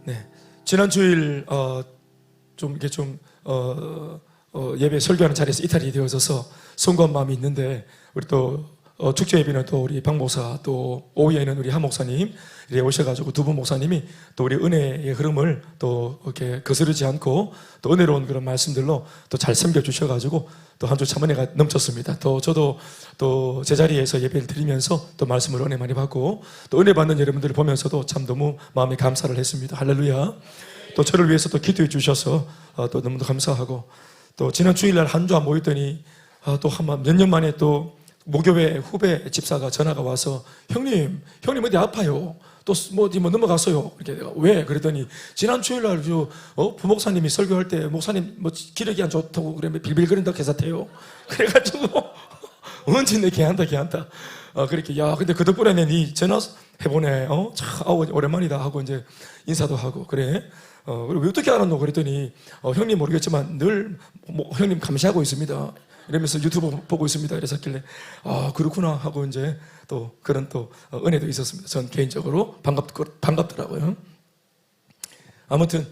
네, 지난 주일 예배 설교하는 자리에서 이탈이 되어져서 송구한 마음이 있는데, 우리 또 축제 예배는 또 우리 박 목사, 또 오후에는 우리 한 목사님 이렇게 오셔가지고 두 분 목사님이 또 우리 은혜의 흐름을 또 이렇게 거스르지 않고 또 은혜로운 그런 말씀들로 또 잘 섬겨주셔가지고 또 한 주 참 은혜가 넘쳤습니다. 또 저도 또 제자리에서 예배를 드리면서 또 말씀을 은혜 많이 받고 또 은혜 받는 여러분들을 보면서도 참 너무 마음에 감사를 했습니다. 할렐루야. 또 저를 위해서 또 기도해 주셔서 또 너무도 감사하고, 또 지난 주일날 한 주 안 모였더니 또 몇 년 만에 또 모교회 후배 집사가 전화가 와서 형님 어디 아파요? 또 어디 넘어갔어요? 이렇게 내가 왜? 그랬더니 지난 주일날 부목사님이 설교할 때 목사님 기력이 안 좋다고 그러면 빌빌거린다고 해서태요. 그래가지고 언제 내 걔한다. 그렇게 근데 그 덕분에 네 전화 해보네. 참 오랜만이다 하고 이제 인사도 하고 그래. 왜 어떻게 알았노? 그랬더니 형님 모르겠지만 늘 형님 감시하고 있습니다. 이러면서 유튜브 보고 있습니다. 이래서 했길래 그렇구나 하고 이제 또 그런 또 은혜도 있었습니다. 전 개인적으로 반갑더라고요. 아무튼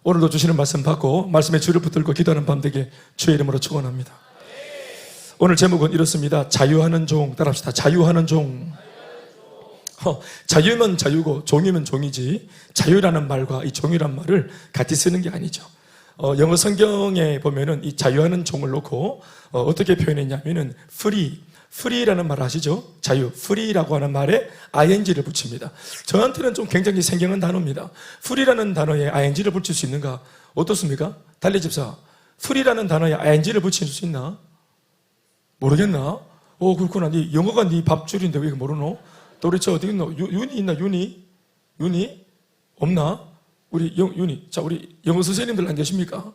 오늘도 주시는 말씀 받고 말씀의 줄을 붙들고 기도하는 밤 되게 주의 이름으로 축원합니다. 오늘 제목은 이렇습니다. 자유하는 종. 따라합시다. 자유하는 종. 자유면 자유고 종이면 종이지, 자유라는 말과 이 종이란 말을 같이 쓰는 게 아니죠. 영어 성경에 보면은 이 자유하는 종을 놓고 어떻게 표현했냐면은 free라는 말 아시죠? 자유, free라고 하는 말에 ing를 붙입니다. 저한테는 좀 굉장히 생경한 단어입니다. free라는 단어에 ing를 붙일 수 있는가? 어떻습니까? 달리집사, free라는 단어에 ing를 붙일 수 있나? 모르겠나? 그렇구나. 영어가 네 밥줄인데 왜 모르노? 또 우리 어디 있노? 윤이 있나? 윤이? 없나? 우리 윤이. 자, 우리 영어 선생님들 안 계십니까?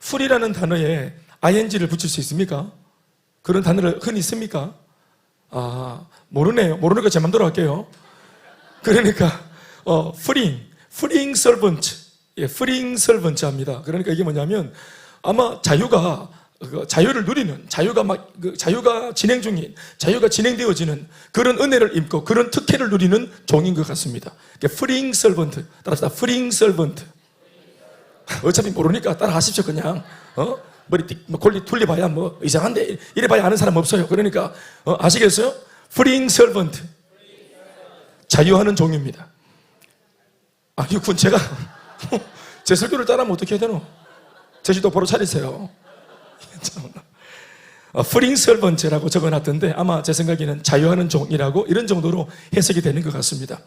free라는 단어에 ing를 붙일 수 있습니까? 그런 단어를 흔히 씁니까? 모르네요. 모르니까 제 맘대로 할게요. 그러니까 freeing servant. freeing servant 합니다. 그러니까 이게 뭐냐면 아마 자유를 누리는, 자유가 진행 중인, 자유가 진행되어지는 그런 은혜를 입고 그런 특혜를 누리는 종인 것 같습니다. freeing servant. 따라서 freeing servant. 어차피 모르니까 따라 하십시오. 그냥 머리 골리 돌려봐야 이상한데 이래봐야 아는 사람 없어요. 그러니까 아시겠어요? freeing servant. 자유하는 종입니다. 그건 제가 제 설교를 따라하면 어떻게 해야 되노? 제시도 바로 차리세요. freeing servant라고 적어놨던데 아마 제 생각에는 자유하는 종이라고 이런 정도로 해석이 되는 것 같습니다.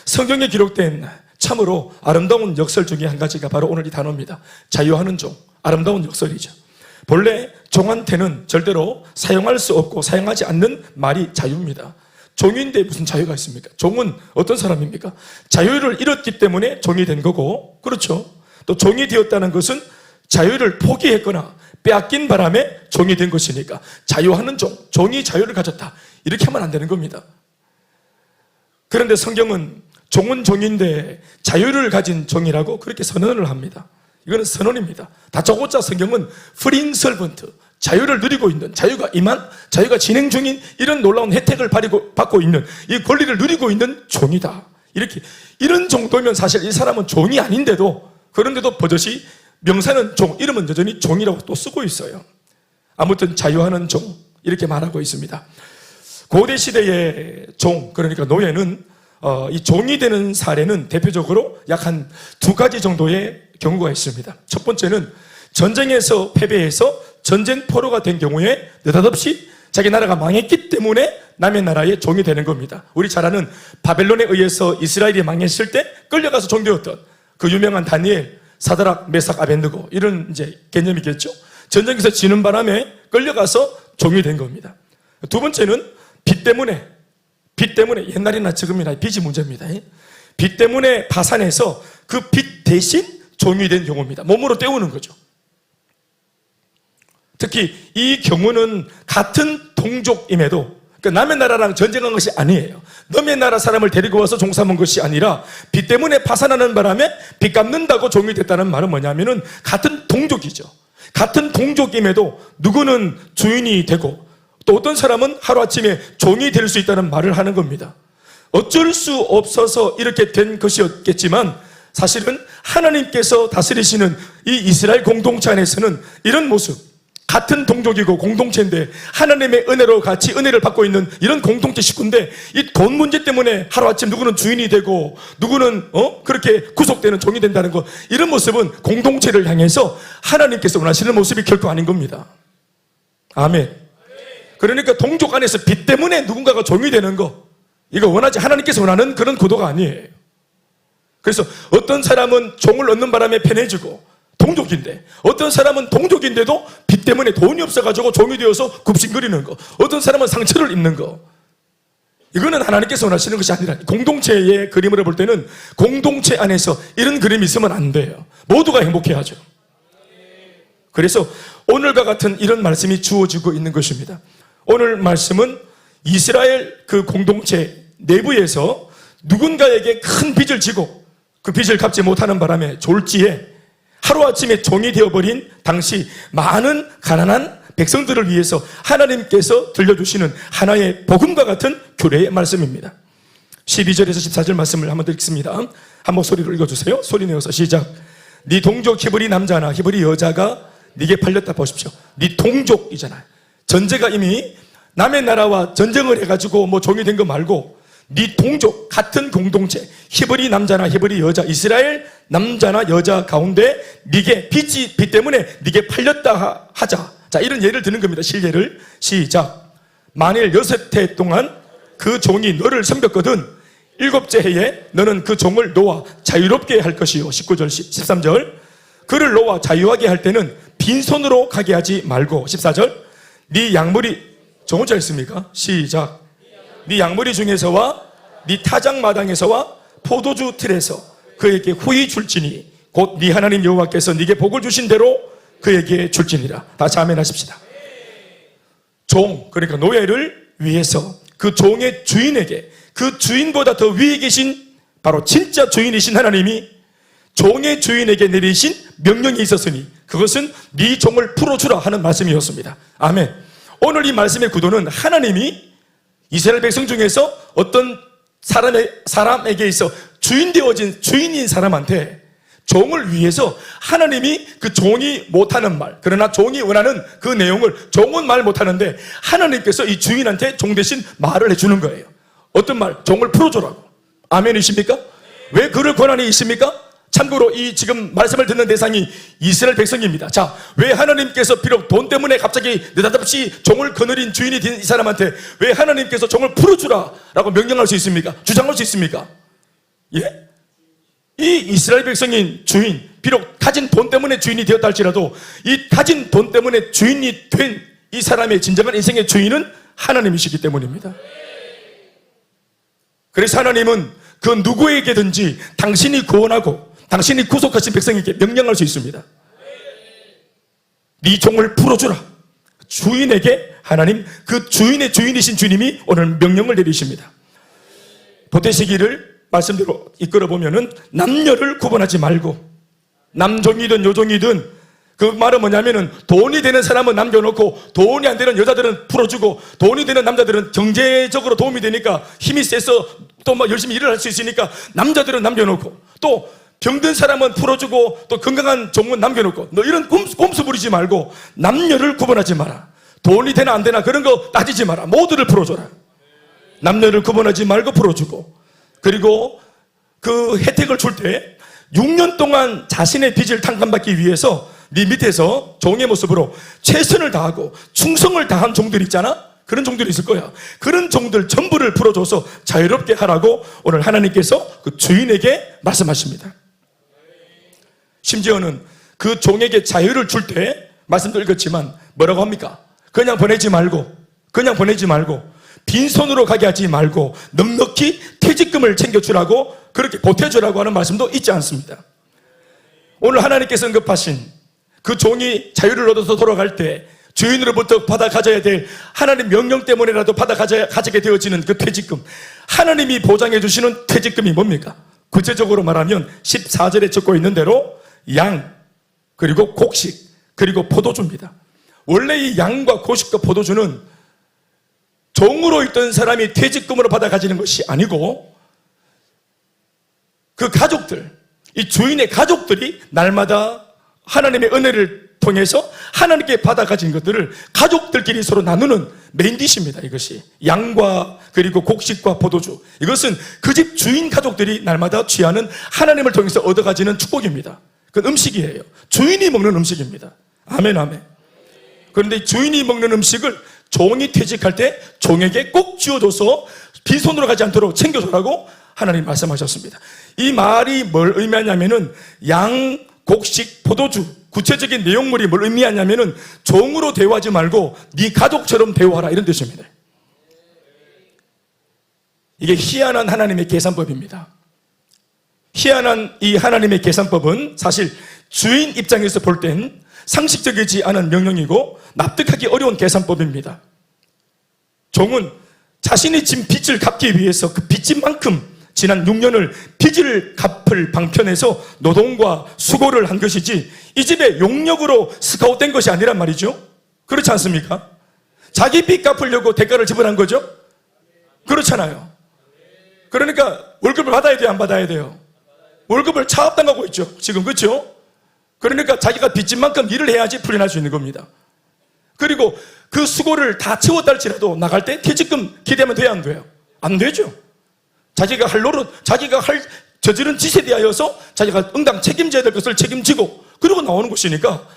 성경에 기록된 참으로 아름다운 역설 중에 한 가지가 바로 오늘 이 단어입니다. 자유하는 종. 아름다운 역설이죠. 본래 종한테는 절대로 사용할 수 없고 사용하지 않는 말이 자유입니다. 종인데 무슨 자유가 있습니까? 종은 어떤 사람입니까? 자유를 잃었기 때문에 종이 된 거고, 그렇죠? 또 종이 되었다는 것은 자유를 포기했거나 빼앗긴 바람에 종이 된 것이니까 자유하는 종, 종이 자유를 가졌다, 이렇게 하면 안 되는 겁니다. 그런데 성경은 종은 종인데 자유를 가진 종이라고 그렇게 선언을 합니다. 이거는 선언입니다. 다짜고짜 성경은 freeing servant, 자유를 누리고 있는, 자유가 임한, 자유가 진행 중인 이런 놀라운 혜택을 받고 있는, 이 권리를 누리고 있는 종이다. 이런 정도면 사실 이 사람은 종이 아닌데도, 그런데도 버젓이 명사는 종, 이름은 여전히 종이라고 또 쓰고 있어요. 아무튼 자유하는 종, 이렇게 말하고 있습니다. 고대 시대의 종, 그러니까 노예는 이 종이 되는 사례는 대표적으로 약 한 2가지 정도의 경우가 있습니다. 첫 번째는 전쟁에서 패배해서 전쟁 포로가 된 경우에 느닷없이 자기 나라가 망했기 때문에 남의 나라의 종이 되는 겁니다. 우리 잘 아는 바벨론에 의해서 이스라엘이 망했을 때 끌려가서 종 되었던 그 유명한 다니엘, 사드락, 메삭, 아벤느고, 이런 이제 개념이겠죠. 전쟁에서 지는 바람에 끌려가서 종이 된 겁니다. 두 번째는 빚 때문에 옛날이나 지금이나 빚이 문제입니다. 빚 때문에 파산해서 그 빚 대신 종이 된 경우입니다. 몸으로 때우는 거죠. 특히 이 경우는 같은 동족임에도 그러니까 남의 나라랑 전쟁한 것이 아니에요. 남의 나라 사람을 데리고 와서 종 삼은 것이 아니라 빚 때문에 파산하는 바람에 빚 갚는다고 종이 됐다는 말은 뭐냐면은 같은 동족이죠. 같은 동족임에도 누구는 주인이 되고 또 어떤 사람은 하루아침에 종이 될 수 있다는 말을 하는 겁니다. 어쩔 수 없어서 이렇게 된 것이었겠지만 사실은 하나님께서 다스리시는 이 이스라엘 공동체 안에서는 이런 모습, 같은 동족이고 공동체인데 하나님의 은혜로 같이 은혜를 받고 있는 이런 공동체 식구인데 이 돈 문제 때문에 하루아침 누구는 주인이 되고 누구는 그렇게 구속되는 종이 된다는 것, 이런 모습은 공동체를 향해서 하나님께서 원하시는 모습이 결코 아닌 겁니다. 아멘. 그러니까 동족 안에서 빚 때문에 누군가가 종이 되는 거, 이거 원하지, 하나님께서 원하는 그런 구도가 아니에요. 그래서 어떤 사람은 종을 얻는 바람에 편해지고 동족인데, 어떤 사람은 동족인데도 빚 때문에 돈이 없어가지고 종이 되어서 굽신거리는 거, 어떤 사람은 상처를 입는 거, 이거는 하나님께서 원하시는 것이 아니라, 공동체의 그림으로 볼 때는 공동체 안에서 이런 그림이 있으면 안 돼요. 모두가 행복해야죠. 그래서 오늘과 같은 이런 말씀이 주어지고 있는 것입니다. 오늘 말씀은 이스라엘 그 공동체 내부에서 누군가에게 큰 빚을 지고 그 빚을 갚지 못하는 바람에 졸지에 하루아침에 종이 되어버린 당시 많은 가난한 백성들을 위해서 하나님께서 들려주시는 하나의 복음과 같은 규례의 말씀입니다. 12절에서 14절 말씀을 한번 읽습니다. 한번 소리로 읽어주세요. 소리 내어서 시작. 네 동족 히브리 남자나 히브리 여자가 네게 팔렸다. 보십시오. 네 동족이잖아요. 전제가 이미 남의 나라와 전쟁을 해가지고 뭐 종이 된 거 말고 네 동족, 같은 공동체, 히브리 남자나 히브리 여자, 이스라엘 남자나 여자 가운데 네게 빚 때문에 네게 팔렸다 하자. 자, 이런 예를 드는 겁니다. 실례를. 시작. 만일 6해 동안 그 종이 너를 섬겼거든 7째 해에 너는 그 종을 놓아 자유롭게 할 것이요. 19절, 13절. 그를 놓아 자유하게 할 때는 빈손으로 가게 하지 말고. 14절. 네 양물이 종은 잘 있습니까? 시작. 네 양머리 중에서와 네 타작 마당에서와 포도주 틀에서 그에게 후히 줄지니 곧 네 하나님 여호와께서 네게 복을 주신 대로 그에게 줄지니라. 다시 아멘 하십시다. 종, 그러니까 노예를 위해서 그 종의 주인에게, 그 주인보다 더 위에 계신 바로 진짜 주인이신 하나님이 종의 주인에게 내리신 명령이 있었으니 그것은 네 종을 풀어주라 하는 말씀이었습니다. 아멘. 오늘 이 말씀의 구도는 하나님이 이스라엘 백성 중에서 어떤 사람에게 있어 주인 되어진 주인인 사람한테 종을 위해서 하나님이 그 종이 못하는 말, 그러나 종이 원하는 그 내용을 종은 말 못하는데 하나님께서 이 주인한테 종 대신 말을 해주는 거예요. 어떤 말? 종을 풀어주라고. 아멘이십니까? 왜 그럴 권한이 있습니까? 참고로 이 지금 말씀을 듣는 대상이 이스라엘 백성입니다. 자, 왜 하나님께서 비록 돈 때문에 갑자기 느닷없이 종을 거느린 주인이 된 이 사람한테 왜 하나님께서 종을 풀어주라 라고 명령할 수 있습니까? 주장할 수 있습니까? 예? 이 이스라엘 백성인 주인, 비록 가진 돈 때문에 주인이 되었다 할지라도 이 가진 돈 때문에 주인이 된 이 사람의 진정한 인생의 주인은 하나님이시기 때문입니다. 그래서 하나님은 그 누구에게든지 당신이 구원하고 당신이 구속하신 백성에게 명령할 수 있습니다. 네 종을 풀어주라. 주인에게 하나님, 그 주인의 주인이신 주님이 오늘 명령을 내리십니다. 도태시기를 말씀대로 이끌어보면은 남녀를 구분하지 말고 남종이든 여종이든 그 말은 뭐냐면은 돈이 되는 사람은 남겨놓고 돈이 안 되는 여자들은 풀어주고 돈이 되는 남자들은 경제적으로 도움이 되니까 힘이 세서 또 막 열심히 일을 할 수 있으니까 남자들은 남겨놓고 또 병든 사람은 풀어주고 또 건강한 종은 남겨놓고 너 이런 꼼수 부리지 말고 남녀를 구분하지 마라. 돈이 되나 안 되나 그런 거 따지지 마라. 모두를 풀어줘라. 남녀를 구분하지 말고 풀어주고 그리고 그 혜택을 줄 때 6년 동안 자신의 빚을 탕감받기 위해서 네 밑에서 종의 모습으로 최선을 다하고 충성을 다한 종들이 있잖아. 그런 종들이 있을 거야. 그런 종들 전부를 풀어줘서 자유롭게 하라고 오늘 하나님께서 그 주인에게 말씀하십니다. 심지어는 그 종에게 자유를 줄 때 말씀도 읽었지만 뭐라고 합니까? 그냥 보내지 말고 빈손으로 가게 하지 말고 넉넉히 퇴직금을 챙겨주라고 그렇게 보태주라고 하는 말씀도 있지 않습니다. 오늘 하나님께서 언급하신 그 종이 자유를 얻어서 돌아갈 때 주인으로부터 받아 가져야 될 하나님 명령 때문에라도 받아 가지게 되어지는 그 퇴직금, 하나님이 보장해 주시는 퇴직금이 뭡니까? 구체적으로 말하면 14절에 적고 있는 대로 양, 그리고 곡식, 그리고 포도주입니다. 원래 이 양과 곡식과 포도주는 종으로 있던 사람이 퇴직금으로 받아 가지는 것이 아니고 그 가족들, 이 주인의 가족들이 날마다 하나님의 은혜를 통해서 하나님께 받아 가진 것들을 가족들끼리 서로 나누는 메인디시입니다. 이것이 양과 그리고 곡식과 포도주, 이것은 그 집 주인 가족들이 날마다 취하는 하나님을 통해서 얻어 가지는 축복입니다. 그건 음식이에요. 주인이 먹는 음식입니다. 아멘, 아멘. 그런데 주인이 먹는 음식을 종이 퇴직할 때 종에게 꼭 쥐어줘서 빈손으로 가지 않도록 챙겨주라고 하나님 말씀하셨습니다. 이 말이 뭘 의미하냐면은 양, 곡식, 포도주, 구체적인 내용물이 뭘 의미하냐면은 종으로 대우하지 말고 네 가족처럼 대우하라, 이런 뜻입니다. 이게 희한한 하나님의 계산법입니다. 희한한 이 하나님의 계산법은 사실 주인 입장에서 볼 땐 상식적이지 않은 명령이고 납득하기 어려운 계산법입니다. 종은 자신이 진 빚을 갚기 위해서 그 빚진 만큼 지난 6년을 빚을 갚을 방편에서 노동과 수고를 한 것이지 이 집에 용역으로 스카웃된 것이 아니란 말이죠. 그렇지 않습니까? 자기 빚 갚으려고 대가를 지불한 거죠. 그렇잖아요. 그러니까 월급을 받아야 돼요, 안 받아야 돼요? 월급을 차압당하고 있죠, 지금. 그렇죠? 그러니까 자기가 빚진 만큼 일을 해야지 풀려날 수 있는 겁니다. 그리고 그 수고를 다 채웠다 할지라도 나갈 때 퇴직금 기대하면 돼야 안 돼요? 안 되죠. 자기가 할 노릇, 자기가 할 저지른 짓에 대하여서 자기가 응당 책임져야 될 것을 책임지고 그러고 나오는 것이니까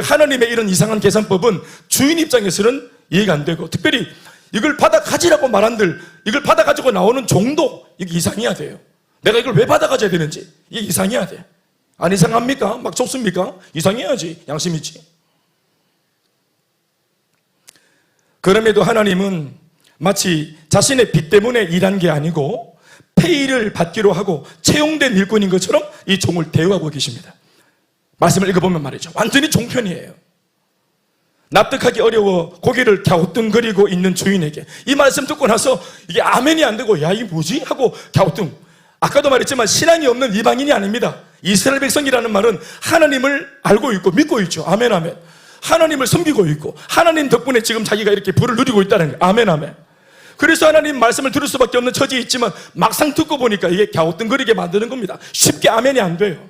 하나님의 이런 이상한 계산법은 주인 입장에서는 이해가 안 되고, 특별히 이걸 받아 가지라고 말한들 이걸 받아 가지고 나오는 종도 이게 이상해야 돼요. 내가 이걸 왜 받아 가져야 되는지 이게 이상해야 돼. 안 이상합니까? 막 좁습니까? 이상해야지. 양심 있지. 그럼에도 하나님은 마치 자신의 빚 때문에 일한 게 아니고 페이를 받기로 하고 채용된 일꾼인 것처럼 이 종을 대우하고 계십니다. 말씀을 읽어보면 말이죠, 완전히 종편이에요. 납득하기 어려워 고개를 갸우뚱거리고 있는 주인에게 이 말씀 듣고 나서 이게 아멘이 안 되고 야, 이게 뭐지? 하고 갸우뚱. 아까도 말했지만 신앙이 없는 이방인이 아닙니다. 이스라엘 백성이라는 말은 하나님을 알고 있고 믿고 있죠. 아멘, 아멘. 하나님을 섬기고 있고 하나님 덕분에 지금 자기가 이렇게 부를 누리고 있다는 거예요. 아멘, 아멘. 그래서 하나님 말씀을 들을 수밖에 없는 처지에 있지만 막상 듣고 보니까 이게 갸우뚱거리게 만드는 겁니다. 쉽게 아멘이 안 돼요.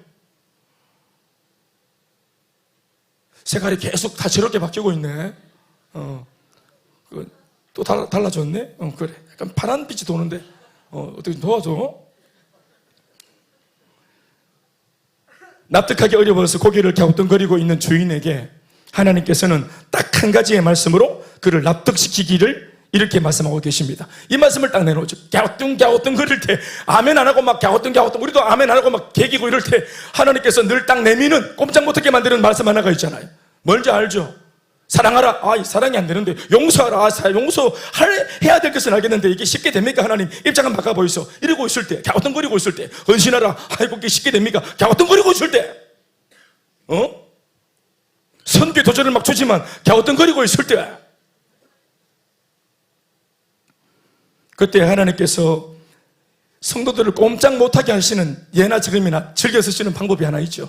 색깔이 계속 다채롭게 바뀌고 있네. 또 달라졌네. 그래. 약간 파란 빛이 도는데 어떻게 좀 도와줘. 납득하기 어려워서 고개를 갸우뚱거리고 있는 주인에게 하나님께서는 딱 한 가지의 말씀으로 그를 납득시키기를 이렇게 말씀하고 계십니다. 이 말씀을 딱 내놓죠. 갸우뚱 거릴 때 아멘 안 하고 막 갸우뚱 우리도 아멘 안 하고 막 개기고 이럴 때 하나님께서 늘 딱 내미는 꼼짝 못하게 만드는 말씀 하나가 있잖아요. 뭔지 알죠? 사랑하라. 아, 사랑이 안 되는데. 용서하라. 아, 용서해야 될 것은 알겠는데 이게 쉽게 됩니까? 하나님 입장 한번 바꿔 보이소. 이러고 있을 때, 갸우뚱거리고 있을 때, 헌신하라. 아이고, 이게 쉽게 됩니까? 갸우뚱거리고 있을 때, 선교 도전을 막 주지만 갸우뚱거리고 있을 때, 그때 하나님께서 성도들을 꼼짝 못하게 하시는 예나 지금이나 즐겨 쓰시는 방법이 하나 있죠.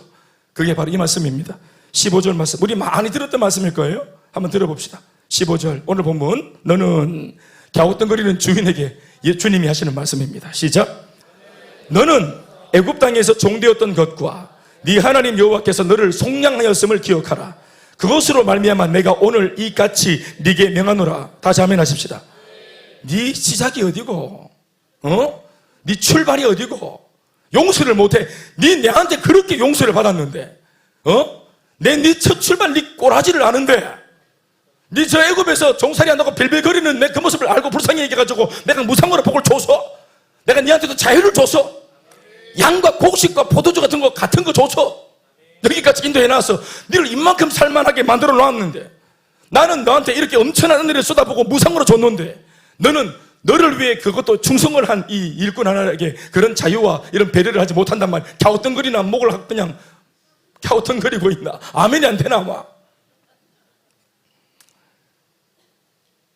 그게 바로 이 말씀입니다. 15절 말씀, 우리 많이 들었던 말씀일 거예요. 한번 들어봅시다. 15절, 오늘 본문, 너는 갸우뚱거리는 주인에게 주님이 하시는 말씀입니다. 시작. 너는 애굽 땅에서 종되었던 것과 네 하나님 여호와께서 너를 속량하였음을 기억하라. 그것으로 말미암아 내가 오늘 이같이 네게 명하노라. 다시 아멘 하십시다. 네 시작이 어디고, 네 출발이 어디고, 용서를 못해. 네 내한테 그렇게 용서를 받았는데, 네 첫 출발 네 꼬라지를 아는데, 네 저 애굽에서 종살이 한다고 빌빌거리는 내 그 모습을 알고 불쌍히 얘기해가지고 내가 무상으로 복을 줘서, 내가 네한테도 자유를 줘서, 양과 곡식과 포도주 같은 거 줘서 여기까지 인도해놔서 너를 이만큼 살만하게 만들어 놨는데, 나는 너한테 이렇게 엄청난 은혜를 쏟아부고 무상으로 줬는데 너는 너를 위해 그것도 충성을 한 이 일꾼 하나에게 그런 자유와 이런 배려를 하지 못한단 말이야. 갸우뚱거리나 목을 그냥 갸우뚱거리고 있나. 아멘이 안 되나 봐.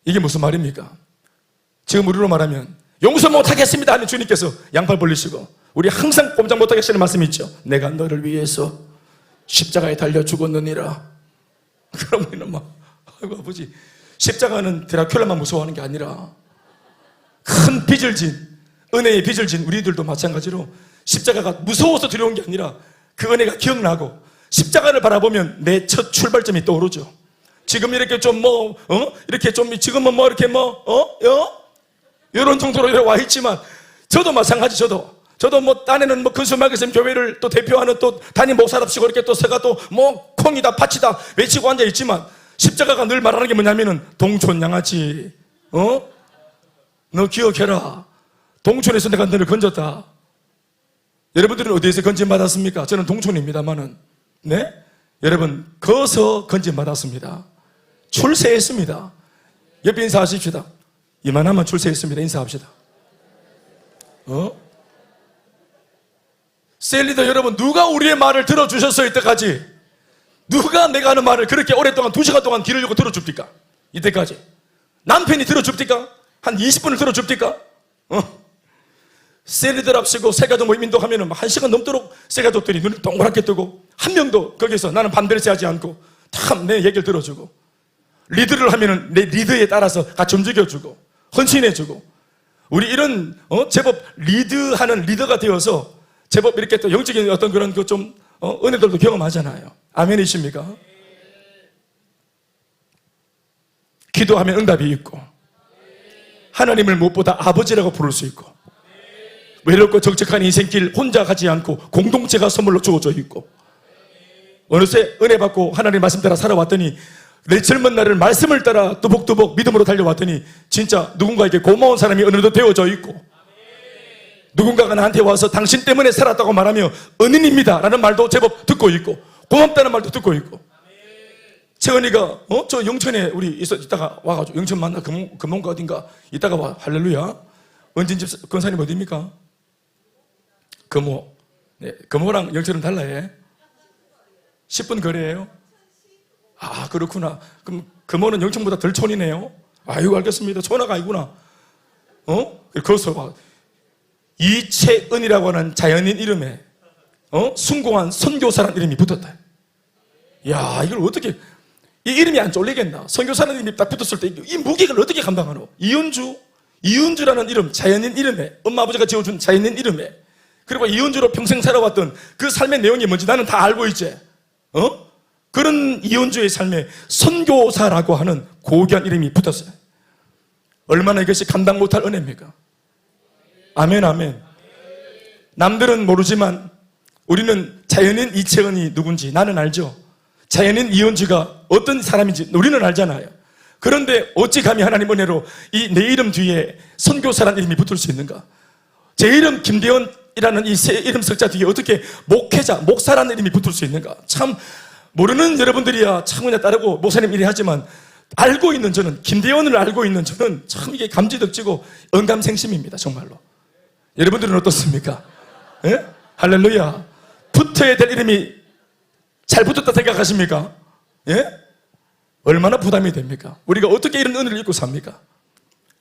이게 무슨 말입니까? 지금 우리로 말하면 용서 못하겠습니다 하는 주님께서 양팔 벌리시고, 우리 항상 꼼짝 못하게 하시는 말씀이 있죠. 내가 너를 위해서 십자가에 달려 죽었느니라. 그럼 우리는 막, 아이고 아버지, 십자가는 드라큘라만 무서워하는 게 아니라 큰 빚을 진, 은혜의 빚을 진 우리들도 마찬가지로 십자가가 무서워서 두려운 게 아니라 그 은혜가 기억나고, 십자가를 바라보면 내 첫 출발점이 떠오르죠. 지금 이렇게 좀 이렇게 좀 지금은 이렇게 이런 정도로 와 있지만, 저도 마찬가지. 저도 딴에는 근수마켓 교회를 또 대표하는 또 담임 목사답시고 이렇게 또 새가 또 콩이다 팥이다 외치고 앉아 있지만, 십자가가 늘 말하는 게 뭐냐면은 동촌 양아치, 너 기억해라. 동촌에서 내가 너를 건졌다. 여러분들은 어디에서 건진 받았습니까? 저는 동촌입니다만은, 네? 여러분, 거서 건진 받았습니다. 출세했습니다. 옆에 인사하십시다. 이만하면 출세했습니다. 인사합시다. 셀리더 여러분, 누가 우리의 말을 들어주셨어요? 이때까지 누가 내가 하는 말을 그렇게 오랫동안 2시간 동안 귀를 열고 들어줍니까? 이때까지 남편이 들어줍니까? 한 20분을 들어줍니까? 셀리더랍시고 새가족 모임 인도하면 1시간 넘도록 새가족들이 눈을 동그랗게 뜨고, 한 명도 거기서 나는 반대를 하지 않고 참 내 얘기를 들어주고, 리드를 하면은 내 리드에 따라서 같이 움직여주고 헌신해주고, 우리 이런 제법 리드하는 리더가 되어서 제법 이렇게 또 영적인 어떤 그런 그 좀 은혜들도 경험하잖아요. 아멘이십니까? 기도하면 응답이 있고, 하나님을 무엇보다 아버지라고 부를 수 있고, 외롭고 적적한 인생길 혼자 가지 않고 공동체가 선물로 주어져 있고, 어느새 은혜 받고 하나님 말씀 따라 살아왔더니, 내 젊은 날을 말씀을 따라 뚜벅뚜벅 믿음으로 달려왔더니 진짜 누군가에게 고마운 사람이 어느덧 되어져 있고, 누군가가 나한테 와서 당신 때문에 살았다고 말하며 은인입니다 라는 말도 제법 듣고 있고, 고맙다는 말도 듣고 있고. 채은이가 저 영천에 우리 이따가 와가지고, 영천 만나 금홍가 어딘가 이따가 와. 할렐루야. 은진집 권사님 어디입니까? 금호. 네, 금호랑 영천은 달라요. 10분 거리예요. 아, 그렇구나. 그럼 금호는 영천보다 덜 촌이네요. 아이고, 알겠습니다. 촌아가 아니구나. 거기서 와. 이채은이라고 하는 자연인 이름에 숭고한 선교사라는 이름이 붙었다. 야, 이걸 어떻게, 이 이름이 안 쫄리겠나? 선교사라는 이름이 딱 붙었을 때 이 무게를 어떻게 감당하노? 이은주라는 이름, 자연인 이름에, 엄마 아버지가 지어준 자연인 이름에, 그리고 이은주로 평생 살아왔던 그 삶의 내용이 뭔지 나는 다 알고 있지. 그런 이은주의 삶에 선교사라고 하는 고귀한 이름이 붙었어요. 얼마나 이것이 감당 못할 은혜입니까? 아멘, 아멘. 남들은 모르지만 우리는 자연인 이채은이 누군지 나는 알죠. 자연인 이은주가 어떤 사람인지 우리는 알잖아요. 그런데 어찌 감히 하나님 은혜로 이 내 이름 뒤에 선교사라는 이름이 붙을 수 있는가? 제 이름 김대원이라는 이 새 이름 석자 뒤에 어떻게 목회자, 목사라는 이름이 붙을 수 있는가? 참 모르는 여러분들이야 참 그냥 따르고 목사님 일이 하지만, 알고 있는 저는, 김대원을 알고 있는 저는 참 이게 감지덕지고 언감생심입니다. 정말로. 여러분들은 어떻습니까? 예? 할렐루야. 붙어야 될 이름이 잘 붙었다 생각하십니까? 예? 얼마나 부담이 됩니까? 우리가 어떻게 이런 은혜를 입고 삽니까?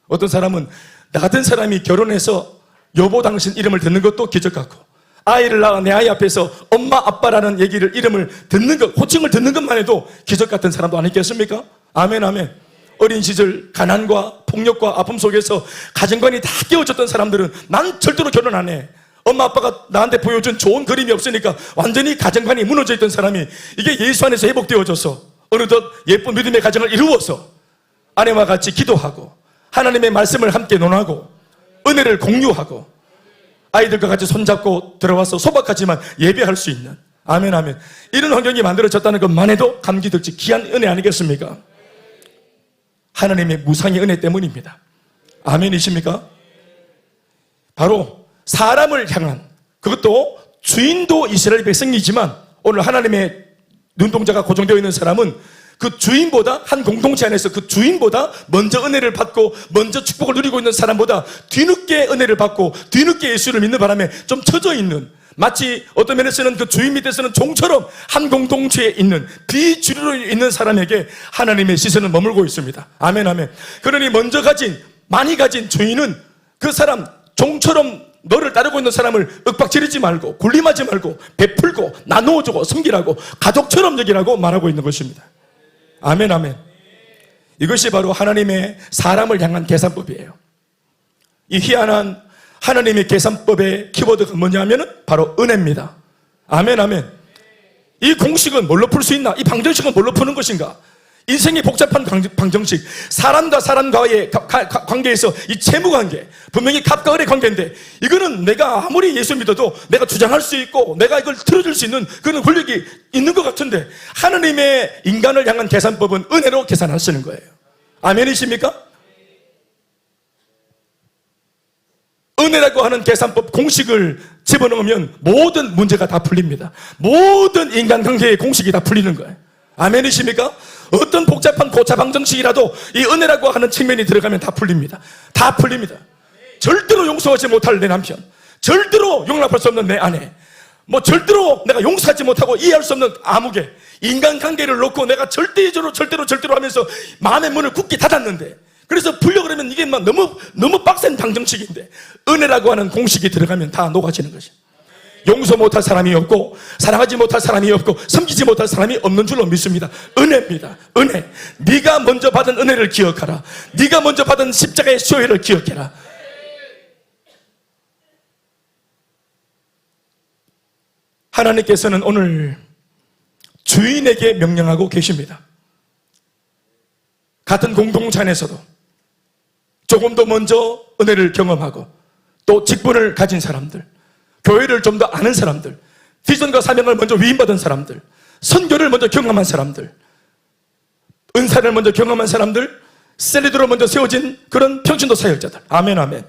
어떤 사람은 나 같은 사람이 결혼해서 여보 당신 이름을 듣는 것도 기적 같고, 아이를 낳아 내 아이 앞에서 엄마 아빠라는 얘기를, 이름을 듣는 것, 호칭을 듣는 것만 해도 기적 같은 사람도 아니겠습니까? 아멘, 아멘. 어린 시절 가난과 폭력과 아픔 속에서 가정관이 다 깨어졌던 사람들은 난 절대로 결혼 안 해. 엄마 아빠가 나한테 보여준 좋은 그림이 없으니까 완전히 가정관이 무너져 있던 사람이 이게 예수 안에서 회복되어져서 어느덧 예쁜 믿음의 가정을 이루어서 아내와 같이 기도하고 하나님의 말씀을 함께 논하고 은혜를 공유하고 아이들과 같이 손잡고 들어와서 소박하지만 예배할 수 있는, 아멘, 아멘. 이런 환경이 만들어졌다는 것만 해도 감기덕지 귀한 은혜 아니겠습니까? 하나님의 무상의 은혜 때문입니다. 아멘이십니까? 바로 사람을 향한, 그것도 주인도 이스라엘 백성이지만 오늘 하나님의 눈동자가 고정되어 있는 사람은 그 주인보다, 한 공동체 안에서 그 주인보다 먼저 은혜를 받고 먼저 축복을 누리고 있는 사람보다 뒤늦게 은혜를 받고 뒤늦게 예수를 믿는 바람에 좀 처져 있는, 마치 어떤 면에서는 그 주인 밑에서는 종처럼 한 공동체에 있는 비주류로 있는 사람에게 하나님의 시선은 머물고 있습니다. 아멘, 아멘. 그러니 먼저 많이 가진 주인은 그 사람, 종처럼 너를 따르고 있는 사람을 윽박지르지 말고, 군림하지 말고, 베풀고, 나누어주고, 섬기라고, 가족처럼 여기라고 말하고 있는 것입니다. 아멘, 아멘. 이것이 바로 하나님의 사람을 향한 계산법이에요. 이 희한한 하나님의 계산법의 키워드가 뭐냐면은 바로 은혜입니다. 아멘, 아멘. 이 공식은 뭘로 풀 수 있나? 이 방정식은 뭘로 푸는 것인가? 인생의 복잡한 방정식, 사람과 사람과의 관계에서 이 채무관계, 분명히 갑과 을의 관계인데, 이거는 내가 아무리 예수 믿어도 내가 주장할 수 있고 내가 이걸 틀어줄 수 있는 그런 권력이 있는 것 같은데, 하나님의 인간을 향한 계산법은 은혜로 계산하시는 거예요. 아멘이십니까? 은혜라고 하는 계산법 공식을 집어넣으면 모든 문제가 다 풀립니다. 모든 인간관계의 공식이 다 풀리는 거예요. 아멘이십니까? 어떤 복잡한 고차 방정식이라도 이 은혜라고 하는 측면이 들어가면 다 풀립니다. 다 풀립니다. 절대로 용서하지 못할 내 남편, 절대로 용납할 수 없는 내 아내, 절대로 내가 용서하지 못하고 이해할 수 없는 아무개, 인간관계를 놓고 내가 절대로 하면서 마음의 문을 굳게 닫았는데, 그래서 풀려 그러면 이게 너무 빡센 방정식인데, 은혜라고 하는 공식이 들어가면 다 녹아지는 것이에요. 용서 못할 사람이 없고, 사랑하지 못할 사람이 없고, 섬기지 못할 사람이 없는 줄로 믿습니다. 은혜입니다. 은혜. 네가 먼저 받은 은혜를 기억하라. 네가 먼저 받은 십자가의 수혜를 기억해라. 하나님께서는 오늘 주인에게 명령하고 계십니다. 같은 공동체 안에서도 조금 더 먼저 은혜를 경험하고, 또 직분을 가진 사람들, 교회를 좀 더 아는 사람들, 비전과 사명을 먼저 위임받은 사람들, 선교를 먼저 경험한 사람들, 은사를 먼저 경험한 사람들, 셀리드로 먼저 세워진 그런 평신도 사역자들. 아멘, 아멘.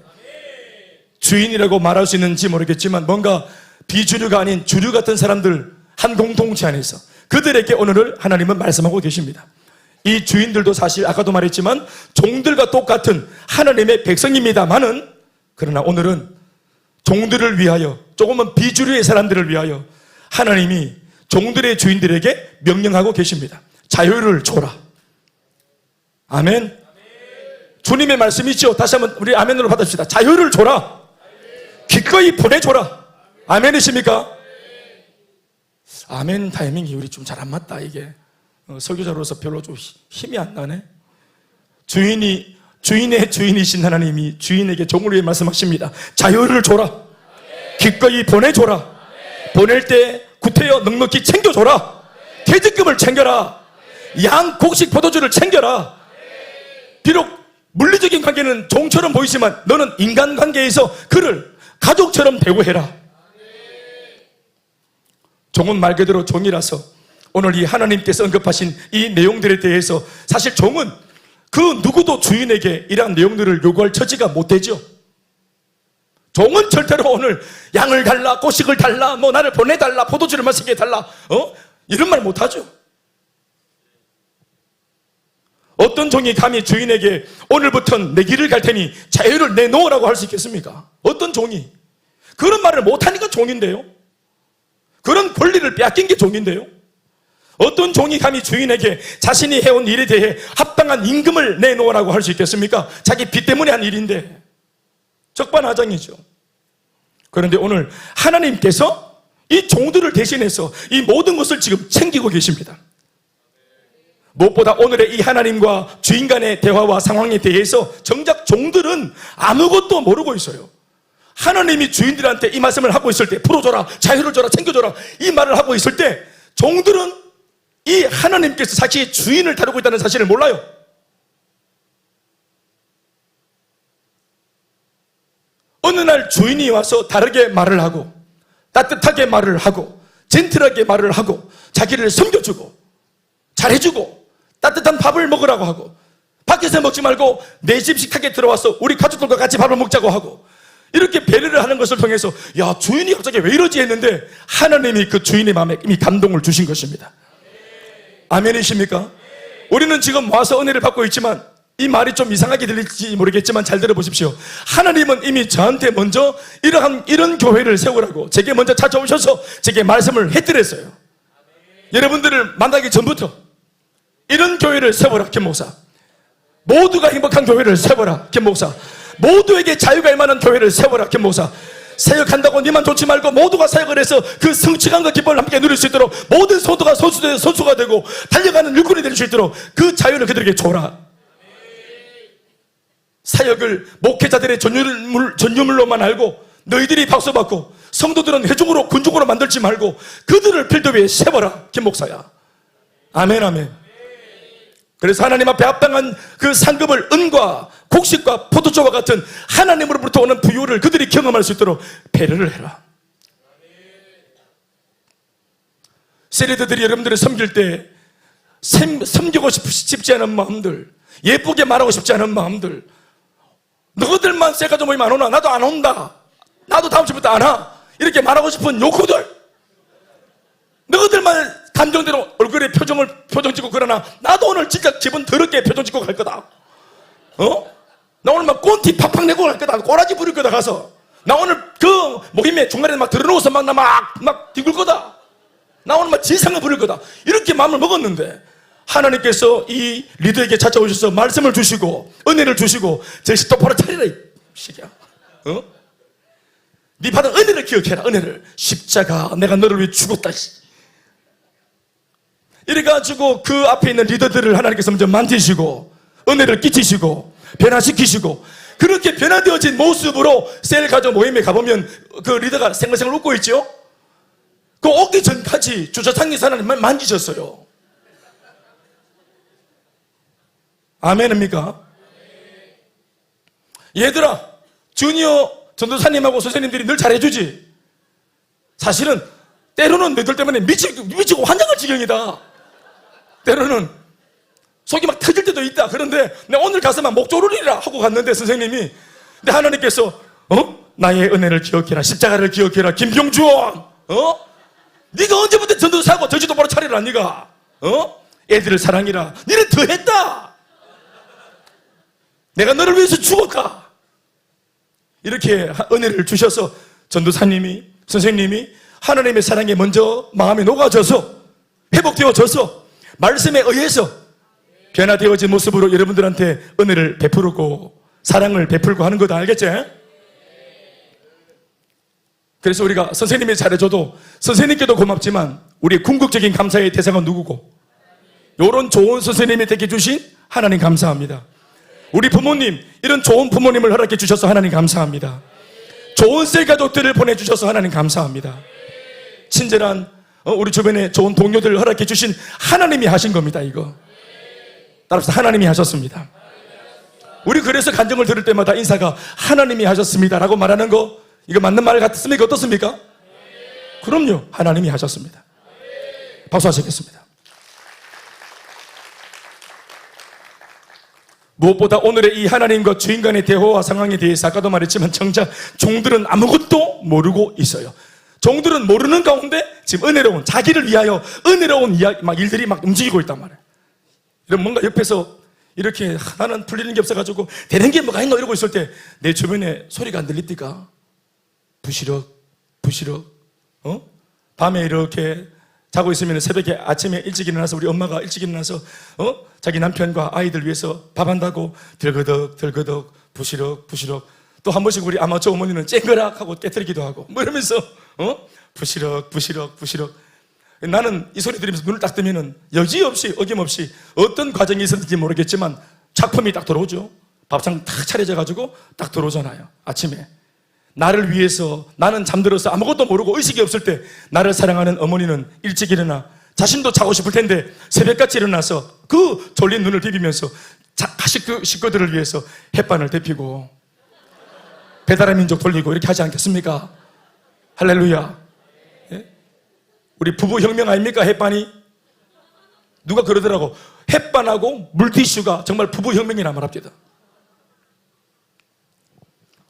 주인이라고 말할 수 있는지 모르겠지만 뭔가 비주류가 아닌 주류 같은 사람들, 한 공동체 안에서 그들에게 오늘을 하나님은 말씀하고 계십니다. 이 주인들도 사실 아까도 말했지만 종들과 똑같은 하나님의 백성입니다만은, 그러나 오늘은 종들을 위하여, 조금은 비주류의 사람들을 위하여 하나님이 종들의 주인들에게 명령하고 계십니다. 자유를 줘라. 아멘. 주님의 말씀이죠. 다시 한번 우리 아멘으로 받읍시다. 자유를 줘라. 기꺼이 보내줘라. 아멘이십니까? 아멘 타이밍이 우리 좀 잘 안 맞다. 이게 설교자로서 별로 좀 힘이 안 나네. 주인의 주인이신 하나님이 주인에게 종을 위해 말씀하십니다. 자유를 줘라. 기꺼이 보내줘라. 보낼 때 구태여 넉넉히 챙겨줘라. 퇴직금을 챙겨라. 양 곡식 포도주를 챙겨라. 비록 물리적인 관계는 종처럼 보이지만 너는 인간관계에서 그를 가족처럼 대우해라. 종은 말 그대로 종이라서 오늘 이 하나님께서 언급하신 이 내용들에 대해서 사실 종은 그 누구도 주인에게 이러한 내용들을 요구할 처지가 못 되죠. 종은 절대로 오늘 양을 달라, 곡식을 달라, 나를 보내달라, 포도주를 마시게 해달라, 이런 말 못하죠. 어떤 종이 감히 주인에게 오늘부터는 내 길을 갈 테니 자유를 내놓으라고 할 수 있겠습니까? 어떤 종이? 그런 말을 못하니까 종인데요. 그런 권리를 빼앗긴 게 종인데요. 어떤 종이 감히 주인에게 자신이 해온 일에 대해 합당한 임금을 내놓으라고 할 수 있겠습니까? 자기 빚 때문에 한 일인데. 적반하장이죠. 그런데 오늘 하나님께서 이 종들을 대신해서 이 모든 것을 지금 챙기고 계십니다. 무엇보다 오늘의 이 하나님과 주인 간의 대화와 상황에 대해서 정작 종들은 아무것도 모르고 있어요. 하나님이 주인들한테 이 말씀을 하고 있을 때, 풀어줘라, 자유를 줘라, 챙겨줘라, 이 말을 하고 있을 때 종들은 이 하나님께서 자기의 주인을 다루고 있다는 사실을 몰라요. 어느 날 주인이 와서 다르게 말을 하고, 따뜻하게 말을 하고, 젠틀하게 말을 하고, 자기를 섬겨주고 잘해주고 따뜻한 밥을 먹으라고 하고, 밖에서 먹지 말고 내 집 식탁에 들어와서 우리 가족들과 같이 밥을 먹자고 하고, 이렇게 배려를 하는 것을 통해서 야, 주인이 갑자기 왜 이러지 했는데 하나님이 그 주인의 마음에 이미 감동을 주신 것입니다. 아멘이십니까? 우리는 지금 와서 은혜를 받고 있지만 이 말이 좀 이상하게 들릴지 모르겠지만 잘 들어보십시오. 하나님은 이미 저한테 먼저 이런 교회를 세우라고 제게 먼저 찾아오셔서 제게 말씀을 해드렸어요. 여러분들을 만나기 전부터 이런 교회를 세워라, 김 목사. 모두가 행복한 교회를 세워라, 김 목사. 모두에게 자유가 임하는 교회를 세워라, 김 목사. 사역한다고 니만 좋지 말고 모두가 사역을 해서 그 성취감과 기쁨을 함께 누릴 수 있도록 모든 소도가 선수가 되고 달려가는 일꾼이 될 수 있도록 그 자유를 그들에게 줘라. 사역을 목회자들의 전유물로만 알고 너희들이 박수받고 성도들은 회중으로 군중으로 만들지 말고 그들을 필드 위에 세워라, 김 목사야. 아멘, 아멘. 그래서 하나님 앞에 합당한 그 상급을 은과 곡식과 포도주와 같은 하나님으로부터 오는 부유를 그들이 경험할 수 있도록 배려를 해라. 세리들이 여러분들을 섬길 때 섬기고 싶지 않은 마음들, 예쁘게 말하고 싶지 않은 마음들, 너희들만 셀카조 모임 안 오나? 나도 안 온다. 나도 다음 주부터 안 와. 이렇게 말하고 싶은 욕구들, 너희들만 감정대로 얼굴에 표정 찍고 그러나 나도 오늘 진짜 기분 더럽게 표정 찍고 갈 거다. 나 오늘 막 꼰티 팍팍 내고 갈 거다. 꼬라지 부릴 거다 가서. 나 오늘 그 모임에 중간에 막 들어놓고서 막 뒤굴 거다. 나 오늘 막 지상을 부릴 거다. 이렇게 마음을 먹었는데 하나님께서 이 리더에게 찾아오셔서 말씀을 주시고 은혜를 주시고 제시 똑바로 차리라, 이 시기야. 네 받은 은혜를 기억해라. 은혜를. 십자가 내가 너를 위해 죽었다. 이래가지고 그 앞에 있는 리더들을 하나님께서 먼저 만지시고 은혜를 끼치시고 변화시키시고 그렇게 변화되어진 모습으로 셀 가족 모임에 가보면 그 리더가 생글생글 웃고 있죠. 그 오기 전까지 주차장에서 하나님만 만지셨어요. 아멘입니까? 얘들아, 주니어 전도사님하고 선생님들이 늘 잘해주지. 사실은 때로는 너희들 때문에 미치고 환장할 지경이다. 때로는 속이 막 터질 때도 있다. 그런데 내가 오늘 가서만 목 조르리라 하고 갔는데 선생님이, 근데 하나님께서 나의 은혜를 기억해라, 십자가를 기억해라, 김경주원, 네가 언제부터 전도사하고 정신 똑바로 차리라. 네가 애들을 사랑이라. 니는 더했다. 내가 너를 위해서 죽었다. 이렇게 은혜를 주셔서 전도사님이, 선생님이 하나님의 사랑에 먼저 마음에 녹아져서 회복되어져서 말씀에 의해서 변화되어진 모습으로 여러분들한테 은혜를 베풀고 사랑을 베풀고 하는 거다. 알겠지? 그래서 우리가 선생님이 잘해줘도 선생님께도 고맙지만 우리 궁극적인 감사의 대상은 누구고? 이런 좋은 선생님이 되게 주신 하나님 감사합니다. 우리 부모님, 이런 좋은 부모님을 허락해 주셔서 하나님 감사합니다. 좋은 셀가족들을 보내주셔서 하나님 감사합니다. 친절한 우리 주변에 좋은 동료들을 허락해 주신 하나님이 하신 겁니다. 이거 따라서 하나님이 하셨습니다. 우리 그래서 간증을 들을 때마다 인사가 하나님이 하셨습니다 라고 말하는 거, 이거 맞는 말 같습니까? 어떻습니까? 그럼요, 하나님이 하셨습니다. 박수하시겠습니다. 무엇보다 오늘의 이 하나님과 주인 간의 대화와 상황에 대해서 아까도 말했지만 정작 종들은 아무것도 모르고 있어요. 종들은 모르는 가운데 지금 은혜로운, 자기를 위하여 은혜로운 일들이 막 움직이고 있단 말이에요. 이런 뭔가 옆에서 이렇게 나는 풀리는 게 없어가지고 되는 게 뭐가 있나 이러고 있을 때 내 주변에 소리가 안 들립니까? 부시럭 밤에 이렇게 자고 있으면 새벽에 아침에 일찍 일어나서 우리 엄마가 일찍 일어나서 자기 남편과 아이들 위해서 밥 한다고 들거덕 부시럭 또 한 번씩 우리 아마추어 어머니는 쨍그락 하고 깨뜨리기도 하고 뭐 이러면서 부시럭 나는 이 소리 들으면서 눈을 딱 뜨면은 여지없이 어김없이 어떤 과정이 있었는지 모르겠지만 작품이 딱 들어오죠. 밥상 탁 차려져 가지고 딱 들어오잖아요. 아침에 나를 위해서, 나는 잠들어서 아무것도 모르고 의식이 없을 때 나를 사랑하는 어머니는 일찍 일어나 자신도 자고 싶을 텐데 새벽같이 일어나서 그 졸린 눈을 비비면서 식구들을 위해서 햇반을 데피고 배달의 민족 돌리고 이렇게 하지 않겠습니까? 할렐루야. 예? 우리 부부 혁명 아닙니까? 햇반이 누가 그러더라고. 햇반하고 물티슈가 정말 부부 혁명이라 말합니다.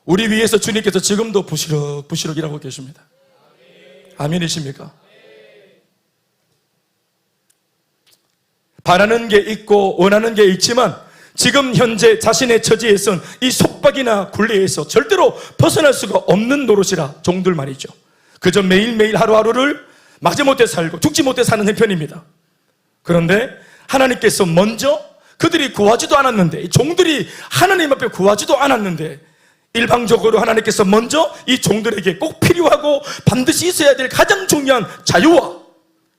우리 위해서 주님께서 지금도 부시럭 일하고 계십니다. 아멘이십니까? 바라는 게 있고 원하는 게 있지만 지금 현재 자신의 처지에선 이 속박이나 굴레에서 절대로 벗어날 수가 없는 노릇이라 종들 말이죠. 그저 매일매일 하루하루를 마지못해 살고 죽지 못해 사는 형편입니다. 그런데 하나님께서 먼저 그들이 구하지도 않았는데, 이 종들이 하나님 앞에 구하지도 않았는데 일방적으로 하나님께서 먼저 이 종들에게 꼭 필요하고 반드시 있어야 될 가장 중요한 자유와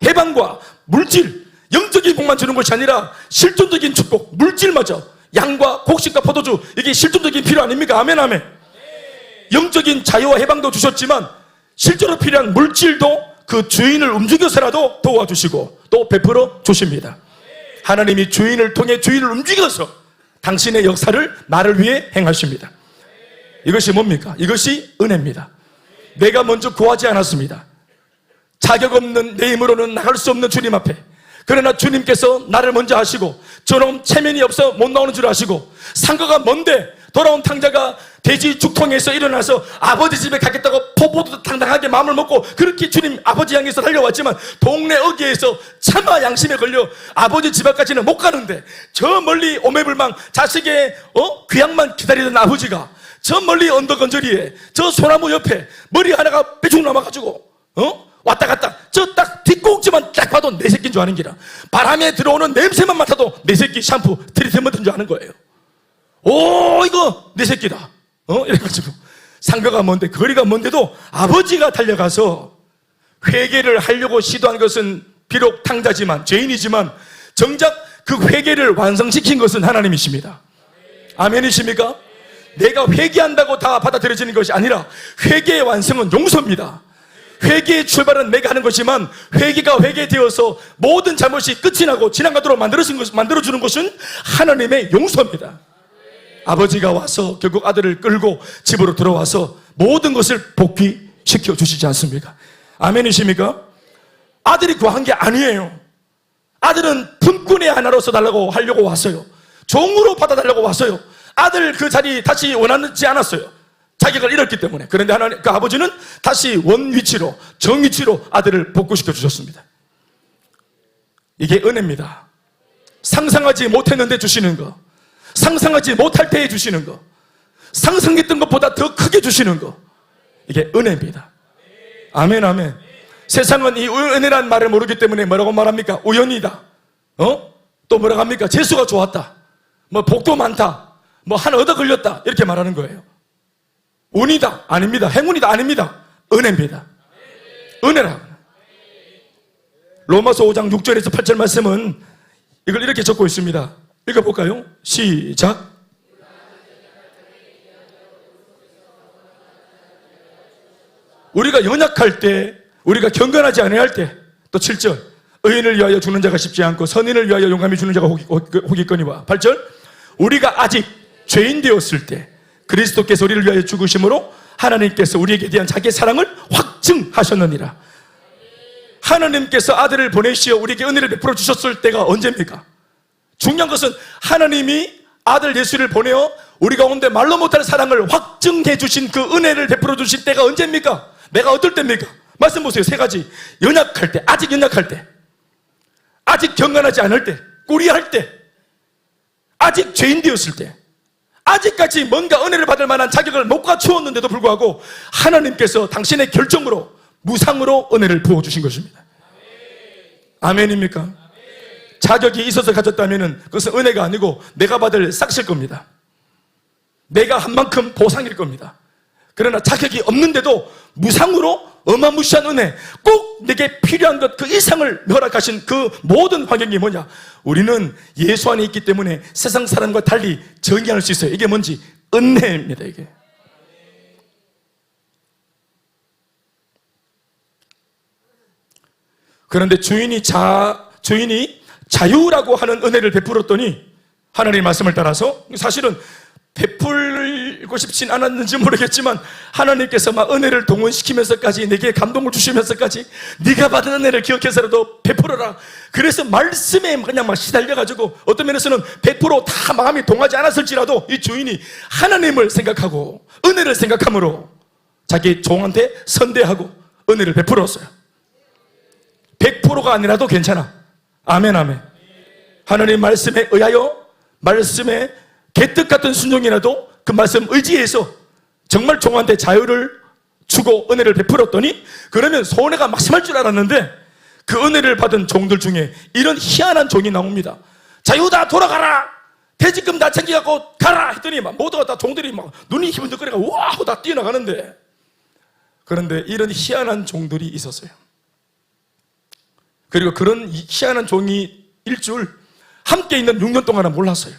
해방과 물질, 영적인 복만 주는 것이 아니라 실존적인 축복, 물질마저, 양과 곡식과 포도주, 이게 실존적인 필요 아닙니까? 아멘 아멘. 영적인 자유와 해방도 주셨지만 실제로 필요한 물질도 그 주인을 움직여서라도 도와주시고 또 베풀어 주십니다. 하나님이 주인을 통해 주인을 움직여서 당신의 역사를 나를 위해 행하십니다. 이것이 뭡니까? 이것이 은혜입니다. 내가 먼저 구하지 않았습니다. 자격 없는 내 힘으로는 나갈 수 없는 주님 앞에, 그러나 주님께서 나를 먼저 하시고 저놈 체면이 없어 못 나오는 줄 아시고 상가가 먼데 돌아온 탕자가 돼지 죽통에서 일어나서 아버지 집에 가겠다고 포포도 당당하게 마음을 먹고 그렇게 주님 아버지 향해서 달려왔지만 동네 어귀에서 차마 양심에 걸려 아버지 집 앞까지는 못 가는데 저 멀리 오매불망 자식의 귀향만 기다리던 아버지가 저 멀리 언덕 언저리에 저 소나무 옆에 머리 하나가 빼죽 남아가지고 왔다 갔다 저 딱 뒷꼭지만 딱 봐도 내 새끼인 줄 아는 기라. 바람에 들어오는 냄새만 맡아도 내 새끼 샴푸 트리트먼트인 줄 아는 거예요. 오, 이거 내 새끼다. 이래가지고 상가가 먼데 거리가 먼데도 아버지가 달려가서 회개를 하려고 시도한 것은 비록 탕자지만 죄인이지만 정작 그 회개를 완성시킨 것은 하나님이십니다. 아멘이십니까? 내가 회개한다고 다 받아들여지는 것이 아니라 회개의 완성은 용서입니다. 회개의 출발은 내가 하는 것이지만 회개가 회개되어서 모든 잘못이 끝이 나고 지나가도록 만들어주는 것은 하나님의 용서입니다. 아버지가 와서 결국 아들을 끌고 집으로 들어와서 모든 것을 복귀시켜 주시지 않습니까? 아멘이십니까? 아들이 구한 게 아니에요. 아들은 품꾼의 하나로서 달라고 하려고 왔어요. 종으로 받아달라고 왔어요. 아들 그 자리 다시 원하지 않았어요. 자격을 잃었기 때문에. 그런데 하나님, 그 아버지는 다시 원위치로, 정위치로 아들을 복구시켜 주셨습니다. 이게 은혜입니다. 상상하지 못했는데 주시는 거, 상상하지 못할 때에 주시는 거, 상상했던 것보다 더 크게 주시는 거, 이게 은혜입니다. 아멘 아멘. 세상은 이 은혜란 말을 모르기 때문에 뭐라고 말합니까? 우연이다. 또 뭐라고 합니까? 재수가 좋았다. 뭐 복도 많다. 뭐 하나 얻어 걸렸다. 이렇게 말하는 거예요. 운이다. 아닙니다. 행운이다. 아닙니다. 은혜입니다. 은혜라. 로마서 5장 6절에서 8절 말씀은 이걸 이렇게 적고 있습니다. 읽어볼까요? 시작. 우리가 연약할 때, 우리가 경건하지 아니할 때, 또 7절, 의인을 위하여 죽는 자가 쉽지 않고 선인을 위하여 용감히 죽는 자가 혹이거니와. 8절, 우리가 아직 죄인 되었을 때 그리스도께서 우리를 위하여 죽으심으로 하나님께서 우리에게 대한 자기의 사랑을 확증하셨느니라. 하나님께서 아들을 보내시어 우리에게 은혜를 베풀어 주셨을 때가 언제입니까? 중요한 것은 하나님이 아들 예수를 보내어 우리 가운데 말로 못할 사랑을 확증해 주신 그 은혜를 베풀어 주신 때가 언제입니까? 내가 어떨 때입니까? 말씀 보세요. 세 가지. 연약할 때, 아직 연약할 때, 아직 경건하지 않을 때, 꾸리할 때, 아직 죄인 되었을 때, 아직까지 뭔가 은혜를 받을 만한 자격을 못 갖추었는데도 불구하고 하나님께서 당신의 결정으로 무상으로 은혜를 부어주신 것입니다. 아멘입니까? 자격이 있어서 가졌다면 그것은 은혜가 아니고 내가 받을 싹실 겁니다. 내가 한 만큼 보상일 겁니다. 그러나 자격이 없는데도 무상으로 어마무시한 은혜, 꼭 내게 필요한 것 그 이상을 허락하신 그 모든 환경이 뭐냐? 우리는 예수 안에 있기 때문에 세상 사람과 달리 정의할 수 있어요. 이게 뭔지? 은혜입니다. 이게. 그런데 주인이 자유라고 하는 은혜를 베풀었더니 하나님의 말씀을 따라서 사실은 베풀고 싶진 않았는지 모르겠지만 하나님께서 막 은혜를 동원시키면서까지 내게 감동을 주시면서까지 네가 받은 은혜를 기억해서라도 베풀어라. 그래서 말씀에 그냥 막 시달려가지고 어떤 면에서는 100% 다 마음이 동하지 않았을지라도 이 주인이 하나님을 생각하고 은혜를 생각함으로 자기 종한테 선대하고 은혜를 베풀었어요. 100%가 아니라도 괜찮아. 아멘 아멘. 하나님 말씀에 의하여 말씀에 개떡 같은 순종이라도 그 말씀 의지해서 정말 종한테 자유를 주고 은혜를 베풀었더니 그러면 손해가 막심할 줄 알았는데 그 은혜를 받은 종들 중에 이런 희한한 종이 나옵니다. 자유다 돌아가라, 퇴직금 다 챙겨갖고 가라 했더니 막 모두가 다 종들이 막 눈이 희번쩍거리가 우와 하고 다 뛰어나가는데, 그런데 이런 희한한 종들이 있었어요. 그리고 그런 희한한 종이 일 줄 함께 있는 6년 동안은 몰랐어요.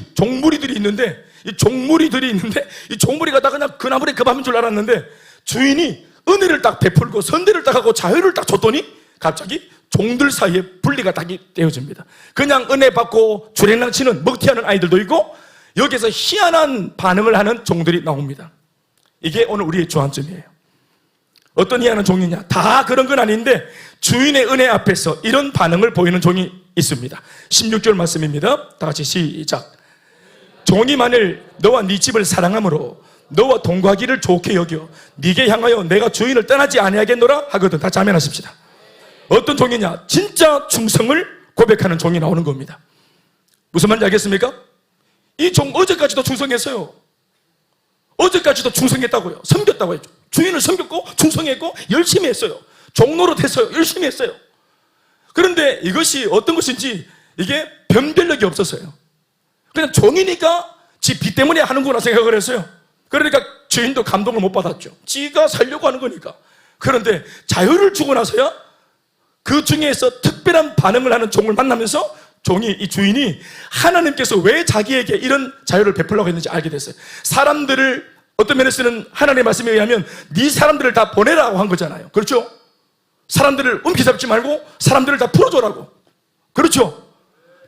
종무리들이 있는데 이 종무리가 다 그냥 그 나물에 그 밥인 줄 알았는데 주인이 은혜를 딱 베풀고 선대를 딱 하고 자유를 딱 줬더니 갑자기 종들 사이에 분리가 딱 되어집니다. 그냥 은혜 받고 주랭랑 치는 먹튀하는 아이들도 있고 여기서 희한한 반응을 하는 종들이 나옵니다. 이게 오늘 우리의 주안점이에요. 어떤 희한한 종이냐? 다 그런 건 아닌데 주인의 은혜 앞에서 이런 반응을 보이는 종이 있습니다. 16절 말씀입니다. 다 같이 시작. 종이 만일 너와 네 집을 사랑함으로 너와 동거하기를 좋게 여겨 네게 향하여 내가 주인을 떠나지 아니하겠노라 하거든. 다 자면하십시다. 어떤 종이냐? 진짜 충성을 고백하는 종이 나오는 겁니다. 무슨 말인지 알겠습니까? 이 종 어제까지도 충성했어요. 어제까지도 충성했다고요. 섬겼다고요. 주인을 섬겼고 충성했고 열심히 했어요. 종노릇 했어요. 열심히 했어요. 그런데 이것이 어떤 것인지 이게 변별력이 없었어요. 그냥 종이니까 지 빚 때문에 하는구나 생각을 했어요. 그러니까 주인도 감동을 못 받았죠. 지가 살려고 하는 거니까. 그런데 자유를 주고 나서야 그 중에서 특별한 반응을 하는 종을 만나면서 이 주인이 하나님께서 왜 자기에게 이런 자유를 베풀려고 했는지 알게 됐어요. 사람들을 어떤 면에서는 하나님의 말씀에 의하면 네 사람들을 다 보내라고 한 거잖아요. 그렇죠? 사람들을 움켜잡지 말고 사람들을 다 풀어줘라고. 그렇죠?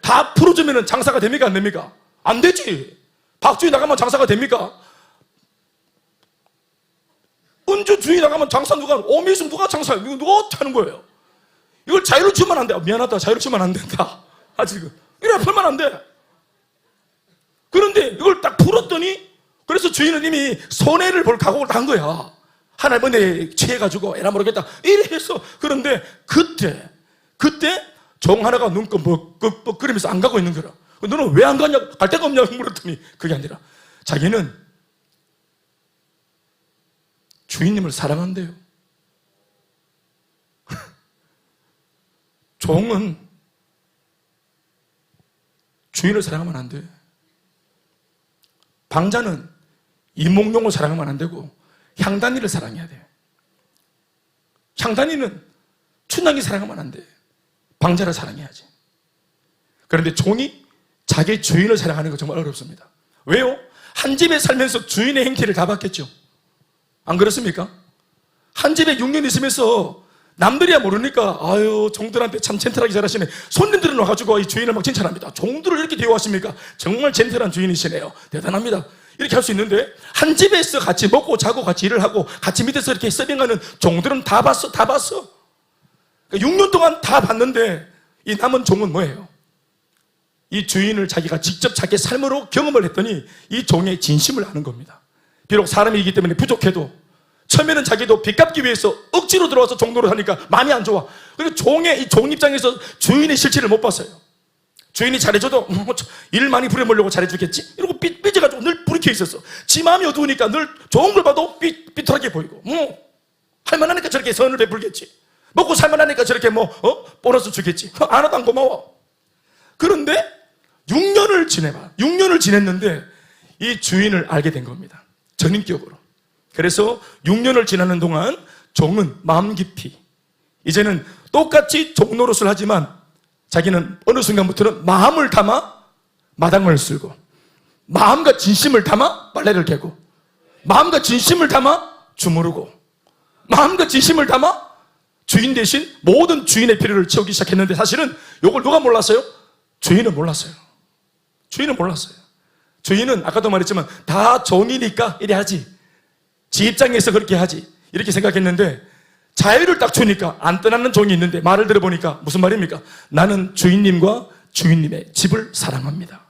다 풀어주면 장사가 됩니까? 안 됩니까? 안 되지. 박주희 나가면 장사가 됩니까? 은주 주희 나가면 장사 오미순 누가 장사해? 이거 누가 하는 거예요? 이걸 자유를 주면 안 돼. 미안하다. 자유를 주면 안 된다. 아직은. 이래 풀면 안 돼. 그런데 이걸 딱 풀었더니 그래서 주인은 이미 손해를 볼 각오를 다 한 거야. 하나님 은혜에 취해가지고 에라 모르겠다 이래 했어. 그런데 그때 종 하나가 눈꺼 뻑뻑거리면서 안 가고 있는 거라. 너는 왜 안 가냐? 갈 데가 없냐고 물었더니 그게 아니라 자기는 주인님을 사랑한대요. 종은 주인을 사랑하면 안 돼. 방자는 이몽룡을 사랑하면 안 되고 향단이를 사랑해야 돼. 향단이는 춘향이 사랑하면 안 돼. 방자를 사랑해야지. 그런데 종이 자기 주인을 사랑하는 거 정말 어렵습니다. 왜요? 한 집에 살면서 주인의 행태를 다 봤겠죠. 안 그렇습니까? 한 집에 6년 있으면서 남들이야 모르니까 아유 종들한테 참 젠틀하게 잘하시네. 손님들은 와가지고 이 주인을 막 칭찬합니다. 종들을 이렇게 대우하십니까? 정말 젠틀한 주인이시네요. 대단합니다. 이렇게 할 수 있는데 한 집에서 같이 먹고 자고 같이 일을 하고 같이 밑에서 이렇게 서빙하는 종들은 다 봤어. 그러니까 6년 동안 다 봤는데 이 남은 종은 뭐예요? 이 주인을 자기가 직접 자기 삶으로 경험을 했더니 이 종의 진심을 아는 겁니다. 비록 사람이기 때문에 부족해도 처음에는 자기도 빚 갚기 위해서 억지로 들어와서 종노릇 하니까 마음이 안 좋아. 그리고 이 종 입장에서 주인의 실체를 못 봤어요. 주인이 잘해줘도 일 많이 부려먹으려고 잘해주겠지? 이러고 삐져가지고 늘 부리켜 있었어. 지 마음이 어두우니까 늘 좋은 걸 봐도 삐뚤하게 보이고 할만하니까 저렇게 선을 베풀겠지. 먹고 살만하니까 저렇게 보너스 주겠지. 안 하도 안 고마워. 그런데 6년을 지내봐. 6년을 지냈는데 이 주인을 알게 된 겁니다. 전인격으로. 그래서 6년을 지나는 동안 종은 마음 깊이 이제는 똑같이 종 노릇을 하지만 자기는 어느 순간부터는 마음을 담아 마당을 쓸고 마음과 진심을 담아 빨래를 개고 마음과 진심을 담아 주무르고 마음과 진심을 담아 주인 대신 모든 주인의 필요를 채우기 시작했는데 사실은 이걸 누가 몰랐어요? 주인은 몰랐어요. 주인은 아까도 말했지만 다 종이니까 이래 하지. 지 입장에서 그렇게 하지. 이렇게 생각했는데 자유를 딱 주니까 안 떠나는 종이 있는데 말을 들어보니까 무슨 말입니까? 나는 주인님과 주인님의 집을 사랑합니다.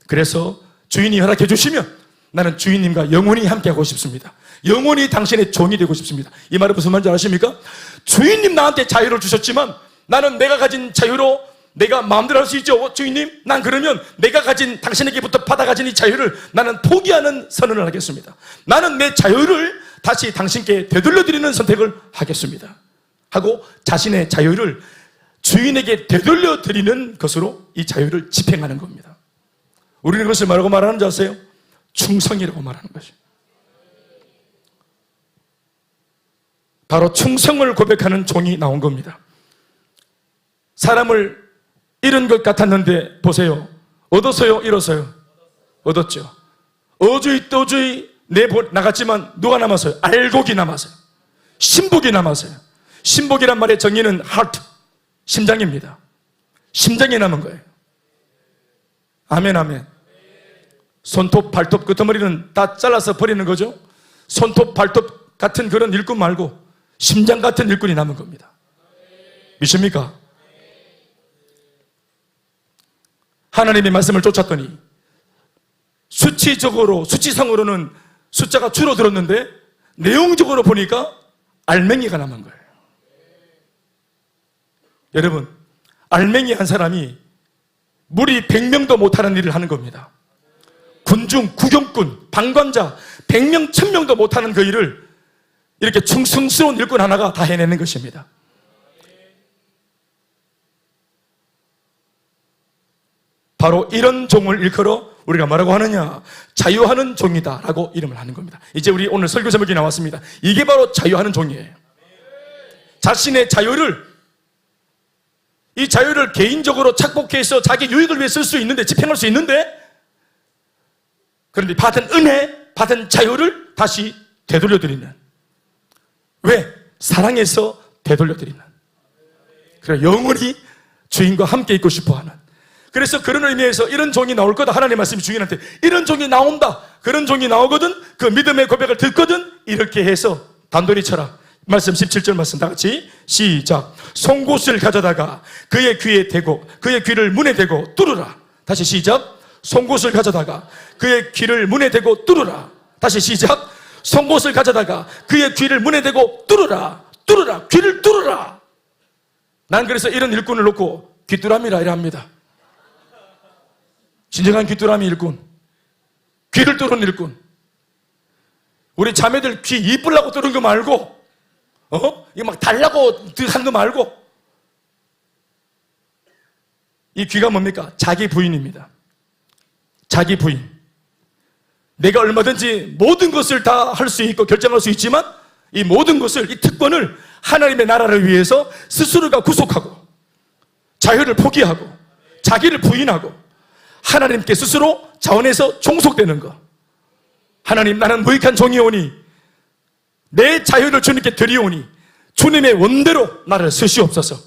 그래서 주인이 허락해 주시면 나는 주인님과 영원히 함께하고 싶습니다. 영원히 당신의 종이 되고 싶습니다. 이 말은 무슨 말인지 아십니까? 주인님 나한테 자유를 주셨지만 나는 내가 가진 자유로 내가 마음대로 할 수 있죠. 주인님, 난 그러면 내가 가진, 당신에게부터 받아가진 이 자유를 나는 포기하는 선언을 하겠습니다. 나는 내 자유를 다시 당신께 되돌려드리는 선택을 하겠습니다 하고 자신의 자유를 주인에게 되돌려드리는 것으로 이 자유를 집행하는 겁니다. 우리는 그것을 뭐라고 말하는 줄 아세요? 충성이라고 말하는 것이죠. 바로 충성을 고백하는 종이 나온 겁니다. 사람을 잃은 것 같았는데 보세요. 얻었어요? 잃었어요? 얻었죠. 어주의 떠주의 나갔지만 누가 남았어요? 알곡이 남았어요. 신복이 남았어요. 신복이란 말의 정의는 heart, 심장입니다. 심장이 남은 거예요. 아멘, 아멘. 손톱, 발톱, 끄트머리는 다 잘라서 버리는 거죠. 손톱, 발톱 같은 그런 일꾼 말고 심장 같은 일꾼이 남은 겁니다. 믿습니까? 하나님의 말씀을 쫓았더니 수치상으로는 숫자가 줄어들었는데 내용적으로 보니까 알맹이가 남은 거예요. 여러분, 알맹이 한 사람이 무리 100명도 못하는 일을 하는 겁니다. 군중, 구경꾼, 방관자 100명, 1000명도 못하는 그 일을 이렇게 충성스러운 일꾼 하나가 다 해내는 것입니다. 바로 이런 종을 일컬어 우리가 뭐라고 하느냐? 자유하는 종이다 라고 이름을 하는 겁니다. 이제 우리 오늘 설교 제목이 나왔습니다. 이게 바로 자유하는 종이에요. 자신의 자유를, 이 자유를 개인적으로 착복해서 자기 유익을 위해 쓸 수 있는데, 집행할 수 있는데, 그런데 받은 은혜, 받은 자유를 다시 되돌려드리는. 왜? 사랑해서 되돌려드리는. 그래, 영원히 주인과 함께 있고 싶어하는. 그래서 그런 의미에서 이런 종이 나올 거다. 하나님 말씀이 주인한테 이런 종이 나온다. 그런 종이 나오거든. 그 믿음의 고백을 듣거든. 이렇게 해서 단돌이 쳐라. 말씀 17절 말씀 다 같이 시작. 송곳을 가져다가 그의 귀에 대고 그의 귀를 문에 대고 뚫으라. 다시 시작. 송곳을 가져다가 그의 귀를 문에 대고 뚫으라. 다시 시작. 송곳을 가져다가 그의 귀를 문에 대고 뚫으라. 뚫으라. 귀를 뚫으라. 난 그래서 이런 일꾼을 놓고 귀뚜라미라 이래 합니다. 진정한 귀뚜라미 일꾼, 귀를 뚫은 일꾼. 우리 자매들 귀 이쁘려고 뚫은 거 말고, 이거 막 달라고 한 거 말고, 이 귀가 뭡니까? 자기 부인입니다. 자기 부인. 내가 얼마든지 모든 것을 다 할 수 있고 결정할 수 있지만 이 모든 것을, 이 특권을 하나님의 나라를 위해서 스스로가 구속하고 자유를 포기하고 자기를 부인하고 하나님께 스스로 자원해서 종속되는 것. 하나님, 나는 무익한 종이오니 내 자유를 주님께 드리오니 주님의 원대로 나를 쓰시옵소서.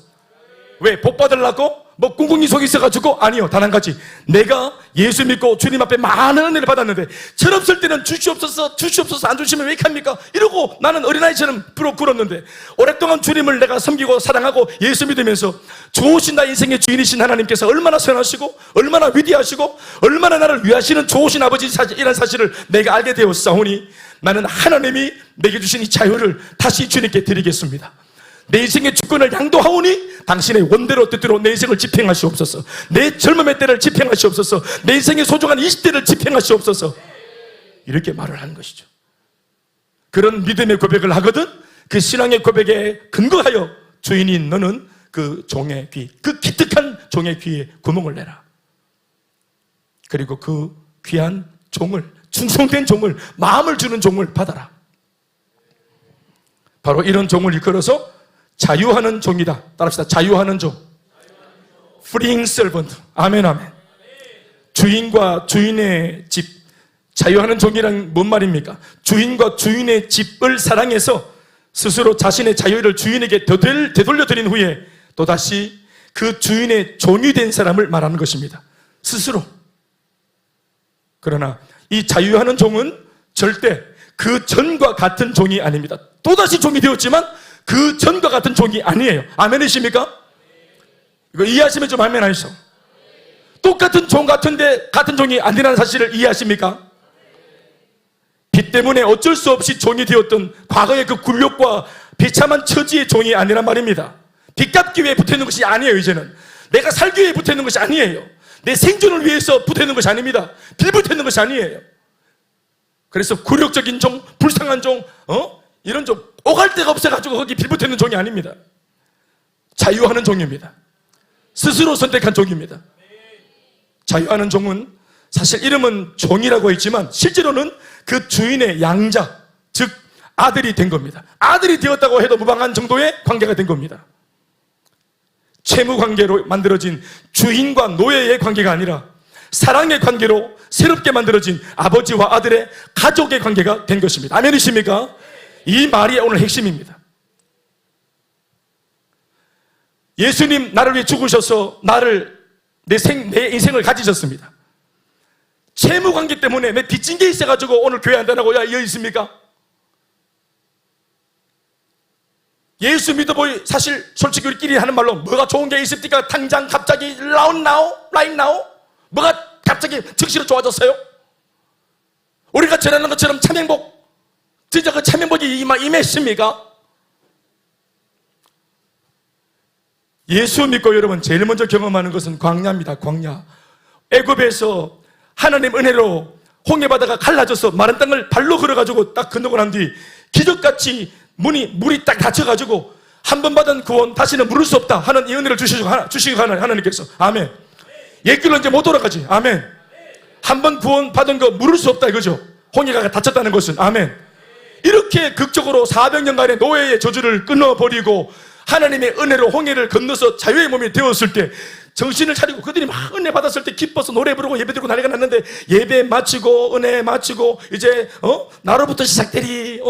왜? 복 받으려고? 뭐 꿍꿍이 속이 있어가지고? 아니요, 단 한 가지. 내가 예수 믿고 주님 앞에 많은 은혜를 받았는데 철없을 때는 주시옵소서 안 주시면 왜 이렇게 합니까? 이러고 나는 어린아이처럼 부러 굴었는데 오랫동안 주님을 내가 섬기고 사랑하고 예수 믿으면서 좋으신 나 인생의 주인이신 하나님께서 얼마나 선하시고 얼마나 위대하시고 얼마나 나를 위하시는 좋으신 아버지이라는 사실을 내가 알게 되었사오니 나는 하나님이 내게 주신 이 자유를 다시 주님께 드리겠습니다. 내 인생의 주권을 양도하오니 당신의 원대로 뜻대로 내 인생을 집행하시옵소서. 내 젊음의 때를 집행하시옵소서. 내 인생의 소중한 20대를 집행하시옵소서. 이렇게 말을 하는 것이죠. 그런 믿음의 고백을 하거든 그 신앙의 고백에 근거하여 주인인 너는 그 종의 귀, 그 기특한 종의 귀에 구멍을 내라. 그리고 그 귀한 종을, 충성된 종을, 마음을 주는 종을 받아라. 바로 이런 종을 일컬어서 자유하는 종이다. 따라합시다. 자유하는 종. Freeing servant. 아멘, 아멘. 주인과 주인의 집. 자유하는 종이란 뭔 말입니까? 주인과 주인의 집을 사랑해서 스스로 자신의 자유를 주인에게 되돌려드린 후에 또다시 그 주인의 종이 된 사람을 말하는 것입니다. 스스로. 그러나 이 자유하는 종은 절대 그 전과 같은 종이 아닙니다. 또다시 종이 되었지만 그 전과 같은 종이 아니에요. 아멘이십니까? 이거 이해하시면 좀 아멘 하시죠. 똑같은 종 같은데 같은 종이 아니라는 사실을 이해하십니까? 빚 때문에 어쩔 수 없이 종이 되었던 과거의 그 굴욕과 비참한 처지의 종이 아니란 말입니다. 빚 갚기 위해 붙어있는 것이 아니에요. 이제는 내가 살기 위해 붙어 있는 것이 아니에요. 내 생존을 위해서 붙어 있는 것이 아닙니다. 빌붙어 있는 것이 아니에요. 그래서 굴욕적인 종, 불쌍한 종, 이런 종, 오갈 데가 없어가지고 거기 빌붙어 있는 종이 아닙니다. 자유하는 종입니다. 스스로 선택한 종입니다. 자유하는 종은 사실 이름은 종이라고 했지만 실제로는 그 주인의 양자, 즉 아들이 된 겁니다. 아들이 되었다고 해도 무방한 정도의 관계가 된 겁니다. 채무 관계로 만들어진 주인과 노예의 관계가 아니라 사랑의 관계로 새롭게 만들어진 아버지와 아들의 가족의 관계가 된 것입니다. 아멘이십니까? 이 말이 오늘 핵심입니다. 예수님 나를 위해 죽으셔서 내 인생을 가지셨습니다. 채무 관계 때문에 내 빚진 게 있어가지고 오늘 교회 안 다니고 이어 있습니까? 예수 믿어보이 사실 솔직히 우리끼리 하는 말로 뭐가 좋은 게 있습니까? 당장 갑자기 right now? 뭐가 갑자기 즉시로 좋아졌어요? 우리가 전하는 것처럼 참행복, 진짜 그 참행복이 임했습니까? 예수 믿고 여러분 제일 먼저 경험하는 것은 광야입니다. 광야. 애굽에서 하나님 은혜로 홍해바다가 갈라져서 마른 땅을 발로 걸어가지고 딱 건너고 난 뒤 기적같이 물이 딱 닫혀가지고 한 번 받은 구원 다시는 물을 수 없다 하는 이 은혜를 주시고 하나님께서 아멘. 옛길로 이제 못 돌아가지. 아멘. 한 번 구원 받은 거 물을 수 없다 이거죠. 홍해가 닫혔다는 것은 아멘. 이렇게 극적으로 400년간의 노예의 저주를 끊어버리고 하나님의 은혜로 홍해를 건너서 자유의 몸이 되었을 때 정신을 차리고 그들이 막 은혜 받았을 때 기뻐서 노래 부르고 예배 드리고 난리가 났는데 예배 마치고 은혜 마치고 이제 나로부터 시작되리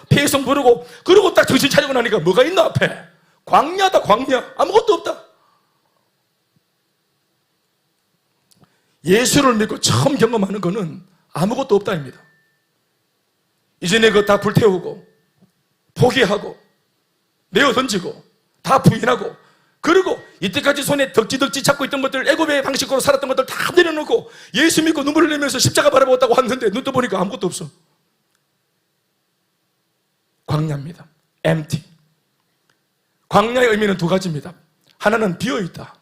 폐성 부르고 그러고 딱 정신 차리고 나니까 뭐가 있나 앞에? 광야다 광야. 아무것도 없다. 예수를 믿고 처음 경험하는 것은 아무것도 없다입니다. 이전에 그거 다 불태우고 포기하고 내어 던지고 다 부인하고 그리고 이때까지 손에 덕지덕지 잡고 있던 것들 애굽의 방식으로 살았던 것들 다 내려놓고 예수 믿고 눈물을 흘리면서 십자가 바라보았다고 왔는데 눈 떠보니까 아무것도 없어. 광야입니다. empty. 광야의 의미는 두 가지입니다. 하나는 비어있다.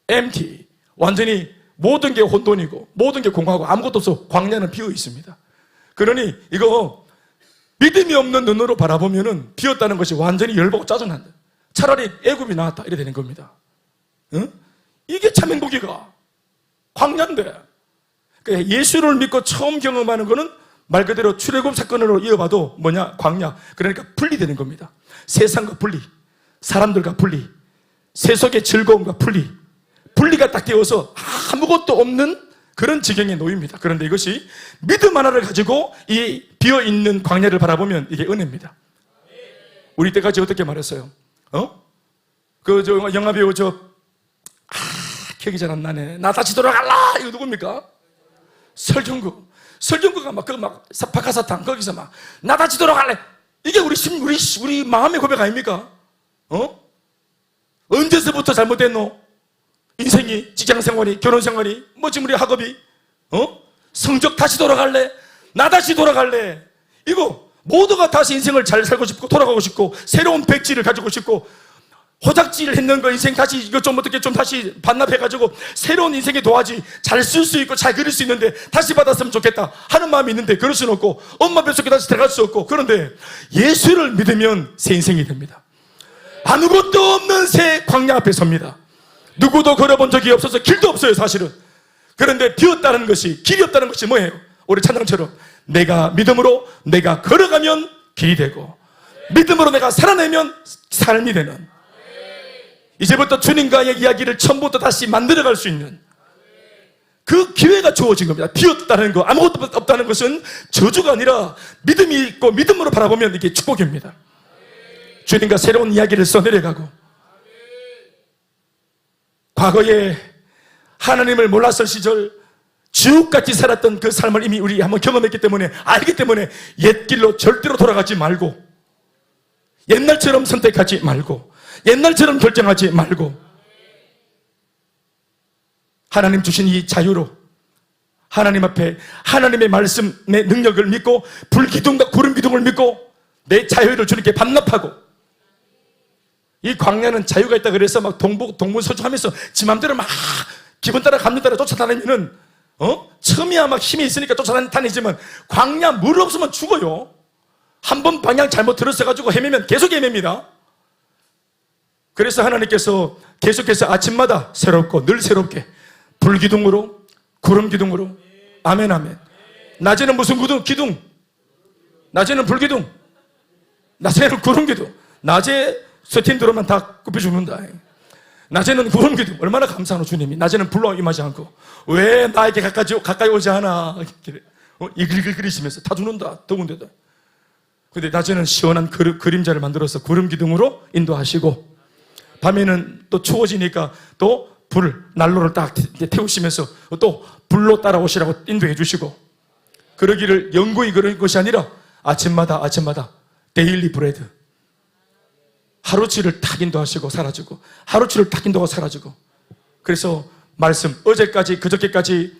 empty. 완전히 모든 게 혼돈이고 모든 게 공허하고 아무것도 없어. 광야는 비어있습니다. 그러니 이거 믿음이 없는 눈으로 바라보면은 비었다는 것이 완전히 열받고 짜증난다. 차라리 애굽이 나았다 이래 되는 겁니다. 응? 이게 참 행복이가 광야인데. 그러니까 예수를 믿고 처음 경험하는 것은 말 그대로 출애굽 사건으로 이어봐도 뭐냐? 광야. 그러니까 분리되는 겁니다. 세상과 분리, 사람들과 분리, 세속의 즐거움과 분리가 딱 되어서 아무것도 없는 그런 지경에 놓입니다. 그런데 이것이 믿음 하나를 가지고 이 비어있는 광야를 바라보면 이게 은혜입니다. 우리 때까지 어떻게 말했어요? 영화배우 기억이 잘 안 나네. 나 다시 돌아갈라! 이거 누굽니까? 설경구가 막 박하사탕 거기서 막 나 다시 돌아갈래! 이게 우리 마음의 고백 아닙니까? 언제서부터 잘못됐노? 인생이, 직장생활이, 결혼생활이, 지금 우리 학업이, 성적 다시 돌아갈래? 나 다시 돌아갈래? 이거, 모두가 다시 인생을 잘 살고 싶고, 돌아가고 싶고, 새로운 백지를 가지고 싶고, 호작지를 했는 거 인생 다시, 이거 좀 어떻게 좀 다시 반납해가지고, 새로운 인생의 도화지 잘 쓸 수 있고, 잘 그릴 수 있는데, 다시 받았으면 좋겠다 하는 마음이 있는데, 그럴 수는 없고, 엄마 뱃속에 다시 들어갈 수 없고, 그런데 예수를 믿으면 새 인생이 됩니다. 아무것도 없는 새 광야 앞에 섭니다. 누구도 걸어본 적이 없어서 길도 없어요 사실은. 그런데 비었다는 것이, 길이 없다는 것이 뭐예요? 우리 찬양처럼 내가 믿음으로 내가 걸어가면 길이 되고 믿음으로 내가 살아내면 삶이 되는, 이제부터 주님과의 이야기를 처음부터 다시 만들어갈 수 있는 그 기회가 주어진 겁니다. 비었다는 거, 아무것도 없다는 것은 저주가 아니라 믿음이 있고 믿음으로 바라보면 이게 축복입니다. 주님과 새로운 이야기를 써내려가고, 과거에 하나님을 몰랐을 시절 지옥같이 살았던 그 삶을 이미 우리 한번 경험했기 때문에, 알기 때문에 옛길로 절대로 돌아가지 말고, 옛날처럼 선택하지 말고, 옛날처럼 결정하지 말고, 하나님 주신 이 자유로 하나님 앞에 하나님의 말씀의 능력을 믿고 불기둥과 구름기둥을 믿고 내 자유를 주님께 반납하고 이 광야는 자유가 있다 그래서 막 동분서주하면서 지 맘대로 막 기분 따라 감정 따라 쫓아다니면은 처음이야 막 힘이 있으니까 쫓아다니지만 광야 물 없으면 죽어요. 한 번 방향 잘못 들었어가지고 헤매면 계속 헤맵니다. 그래서 하나님께서 계속해서 아침마다 새롭고 늘 새롭게 불기둥으로 구름기둥으로 아멘 아멘. 낮에는 무슨 기둥? 낮에는 불기둥, 낮에는 구름기둥. 낮에 스팀 들어오면 다 굽혀 죽는다. 낮에는 구름기둥. 얼마나 감사하노 주님이. 낮에는 불로 임하지 않고 왜 나에게 가까이 오지 않아 이글이글거리시면서 다 죽는다 더운데도. 근데 낮에는 시원한 그림자를 만들어서 구름기둥으로 인도하시고, 밤에는 또 추워지니까 또 난로를 딱 태우시면서 또 불로 따라오시라고 인도해 주시고, 그러기를 영구히 그런 것이 아니라 아침마다 데일리 브레드, 하루치를 탁 인도하시고 사라지고, 하루치를 탁 인도하고 사라지고. 그래서 말씀, 어제까지 그저께까지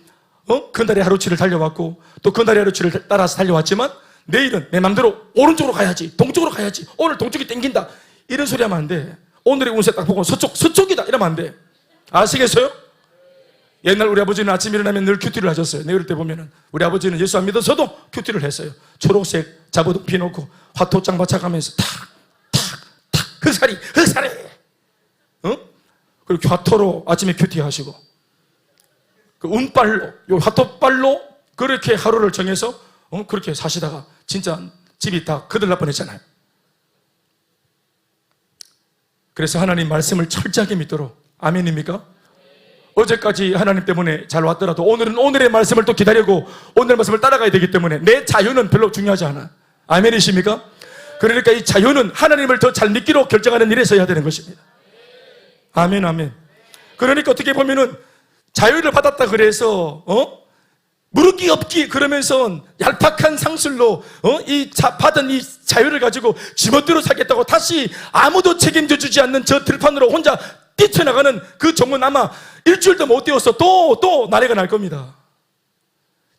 그날의 하루치를 달려왔고 또 그날의 하루치를 따라서 달려왔지만 내일은 내 맘대로 오른쪽으로 가야지, 동쪽으로 가야지, 오늘 동쪽이 땡긴다 이런 소리 하면 안 돼. 오늘의 운세 딱 보고 서쪽이다 이러면 안 돼. 아시겠어요? 옛날 우리 아버지는 아침 일어나면 늘 큐티를 하셨어요. 내일 때 보면은 우리 아버지는 예수 안 믿어서도 큐티를 했어요. 초록색 자부도 피놓고 화토장 받쳐가면서 탁탁탁 흑사리 그리고 화토로 아침에 큐티 하시고, 그 운빨로, 요 화토빨로 그렇게 하루를 정해서 그렇게 사시다가 진짜 집이 다 거들날 뻔했잖아요. 그래서 하나님 말씀을 철저하게 믿도록, 아멘입니까? 어제까지 하나님 때문에 잘 왔더라도 오늘은 오늘의 말씀을 또 기다리고 오늘의 말씀을 따라가야 되기 때문에 내 자유는 별로 중요하지 않아. 아멘이십니까? 그러니까 이 자유는 하나님을 더 잘 믿기로 결정하는 일에 써야 되는 것입니다. 아멘 아멘. 그러니까 어떻게 보면은 자유를 받았다 그래서 무릎이 없기 그러면서 얄팍한 상술로 받은 이 자유를 가지고 지멋대로 살겠다고 다시 아무도 책임져 주지 않는 저 들판으로 혼자 뛰쳐나가는 그 종은 아마 일주일도 못 뛰어서 또 나래가 날 겁니다.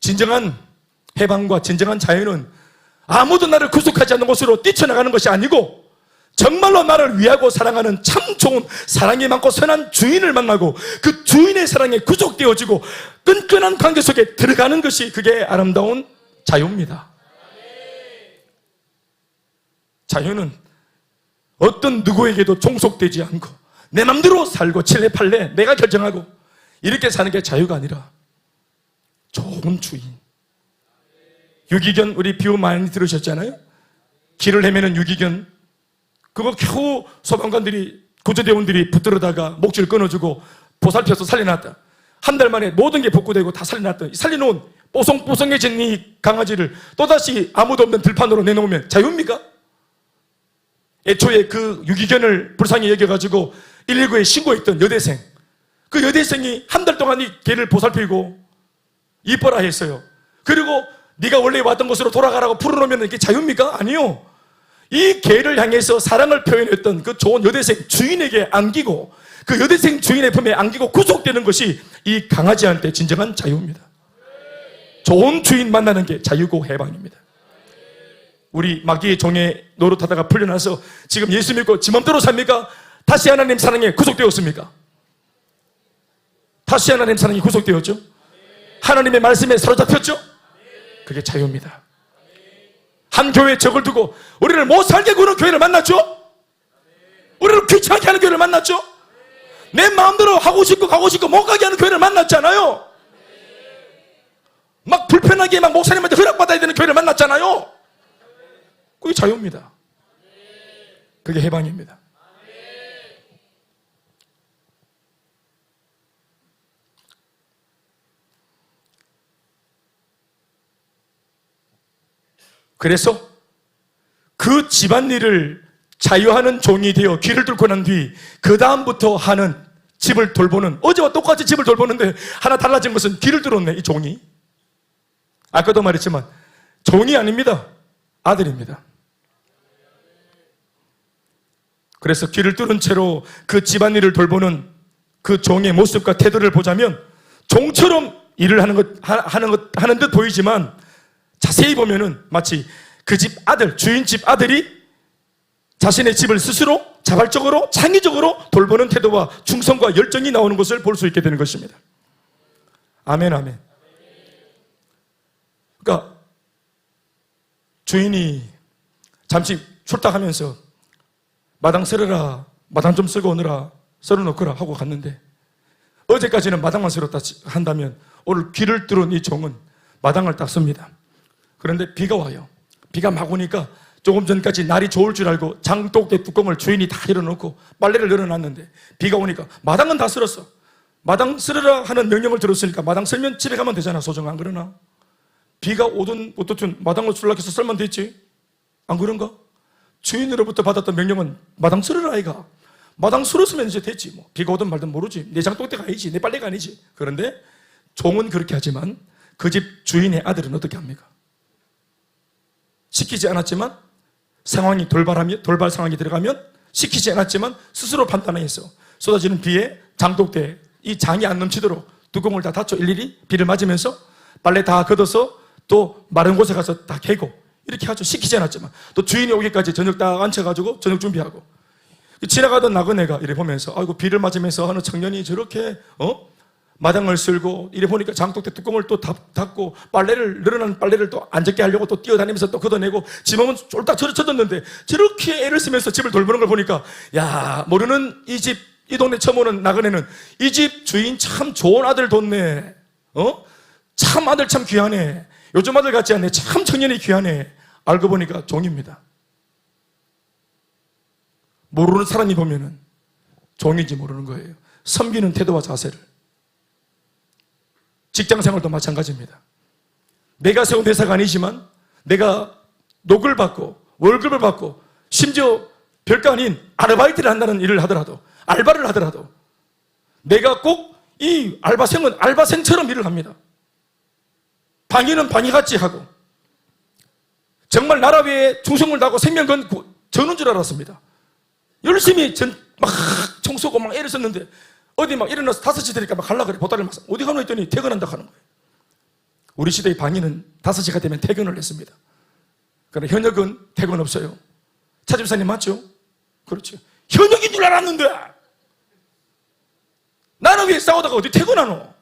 진정한 해방과 진정한 자유는 아무도 나를 구속하지 않는 곳으로 뛰쳐나가는 것이 아니고 정말로 나를 위하고 사랑하는 참 좋은 사랑이 많고 선한 주인을 만나고 그 주인의 사랑에 구속되어지고 끈끈한 관계 속에 들어가는 것이, 그게 아름다운 자유입니다. 자유는 어떤 누구에게도 종속되지 않고 내 맘대로 살고 칠레팔레 내가 결정하고 이렇게 사는 게 자유가 아니라 좋은 주인. 유기견, 우리 비유 많이 들으셨잖아요. 길을 헤매는 유기견, 그거 겨우 소방관들이, 구조대원들이 붙들어다가 목줄 끊어주고 보살펴서 살려놨다. 한 달 만에 모든 게 복구되고 다 살려놨더니 살려놓은 뽀송뽀송해진 이 강아지를 또다시 아무도 없는 들판으로 내놓으면 자유입니까? 애초에 그 유기견을 불쌍히 여겨가지고 119에 신고했던 여대생, 그 여대생이 한 달 동안 이 개를 보살피고 이뻐라 했어요. 그리고 네가 원래 왔던 곳으로 돌아가라고 풀어놓으면 이게 자유입니까? 아니요. 이 개를 향해서 사랑을 표현했던 그 좋은 여대생 주인에게 안기고 그 여대생 주인의 품에 안기고 구속되는 것이 이 강아지한테 진정한 자유입니다. 좋은 주인 만나는 게 자유고 해방입니다. 우리 마귀의 종에 노릇하다가 풀려나서 지금 예수 믿고 지 맘대로 삽니까? 다시 하나님 사랑에 구속되었습니까? 다시 하나님 사랑에 구속되었죠? 하나님의 말씀에 사로잡혔죠? 그게 자유입니다. 한 교회에 적을 두고 우리를 못 살게 구는 교회를 만났죠? 우리를 귀찮게 하는 교회를 만났죠? 내 마음대로 하고 싶고 가고 싶고 못 가게 하는 교회를 만났잖아요. 막 불편하게 막 목사님한테 허락받아야 되는 교회를 만났잖아요. 그게 자유입니다. 그게 해방입니다. 그래서 그 집안일을 자유하는 종이 되어 귀를 뚫고 난 뒤 그 다음부터 하는 집을 돌보는, 어제와 똑같이 집을 돌보는데 하나 달라진 것은 귀를 뚫었네. 이 종이, 아까도 말했지만 종이 아닙니다. 아들입니다. 그래서 귀를 뚫은 채로 그 집안일을 돌보는 그 종의 모습과 태도를 보자면 종처럼 일을 하는 듯 보이지만 자세히 보면은 마치 그 집 아들, 주인 집 아들이 자신의 집을 스스로 자발적으로 창의적으로 돌보는 태도와 충성과 열정이 나오는 것을 볼 수 있게 되는 것입니다. 아멘, 아멘. 그러니까 주인이 잠시 출탁하면서 마당 쓸어라, 마당 좀 쓸고 오느라 썰어놓거라 하고 갔는데, 어제까지는 마당만 쓸었다 한다면 오늘 귀를 뚫은 이 종은 마당을 딱 씁니다. 그런데 비가 와요. 비가 막 오니까 조금 전까지 날이 좋을 줄 알고 장독대 뚜껑을 주인이 다 열어놓고 빨래를 널어놨는데, 비가 오니까 마당은 다 쓸었어. 마당 쓸으라 하는 명령을 들었으니까 마당 쓸면 집에 가면 되잖아. 소정아, 안 그러나? 비가 오든 어떻든 마당을 쓸라해서 썰면 됐지, 안 그런가? 주인으로부터 받았던 명령은 마당 쓸으라 아이가. 마당 쓸었으면 이제 됐지 뭐. 비가 오든 말든 모르지. 내 장독대가 아니지, 내 빨래가 아니지. 그런데 종은 그렇게 하지만 그 집 주인의 아들은 어떻게 합니까? 시키지 않았지만 상황이 돌발 상황이 들어가면, 시키지 않았지만 스스로 판단해서 쏟아지는 비에 장독대 이 장이 안 넘치도록 뚜껑을 다 닫죠. 일일이 비를 맞으면서 빨래 다 걷어서 또 마른 곳에 가서 다 개고 이렇게 하죠. 시키지 않았지만. 또 주인이 오기까지 저녁 딱 앉혀가지고 저녁 준비하고. 지나가던 나그네가 이래 보면서, 아이고 비를 맞으면서 어느 청년이 저렇게 마당을 쓸고, 이래 보니까 장독대 뚜껑을 또 닫고 빨래를, 늘어난 빨래를 또 안 젖게 하려고 또 뛰어다니면서 또 걷어내고, 지 몸은 쫄딱 젖었는데 저렇게 애를 쓰면서 집을 돌보는 걸 보니까, 야, 모르는 이 동네 처음 오는 나그네는 이 집 주인 참 좋은 아들 뒀네. 참 아들 참 귀하네. 요즘 아들 같지 않네. 참 청년이 귀하네. 알고 보니까 종입니다. 모르는 사람이 보면은 종인지 모르는 거예요. 섬기는 태도와 자세를. 직장 생활도 마찬가지입니다. 내가 세운 회사가 아니지만 내가 녹을 받고 월급을 받고 심지어 별거 아닌 아르바이트를 한다는 일을 하더라도, 알바를 하더라도 내가 꼭 이 알바생은 알바생처럼 일을 합니다. 방위는 방위같이 하고, 정말 나라 위에 충성을 다하고 생명 건 저는 줄 알았습니다. 열심히 막 청소고 막 애를 썼는데, 어디 막 일어나서 5시 되니까 막 가려고 그래. 보따리를 막 어디 가노 했더니 퇴근한다 하는 거예요. 우리 시대의 방위는 5시가 되면 퇴근을 했습니다. 그러나 현역은 퇴근 없어요. 차 집사님 맞죠? 그렇죠. 현역인 줄 알았는데 나는 왜 싸우다가 어디 퇴근하노?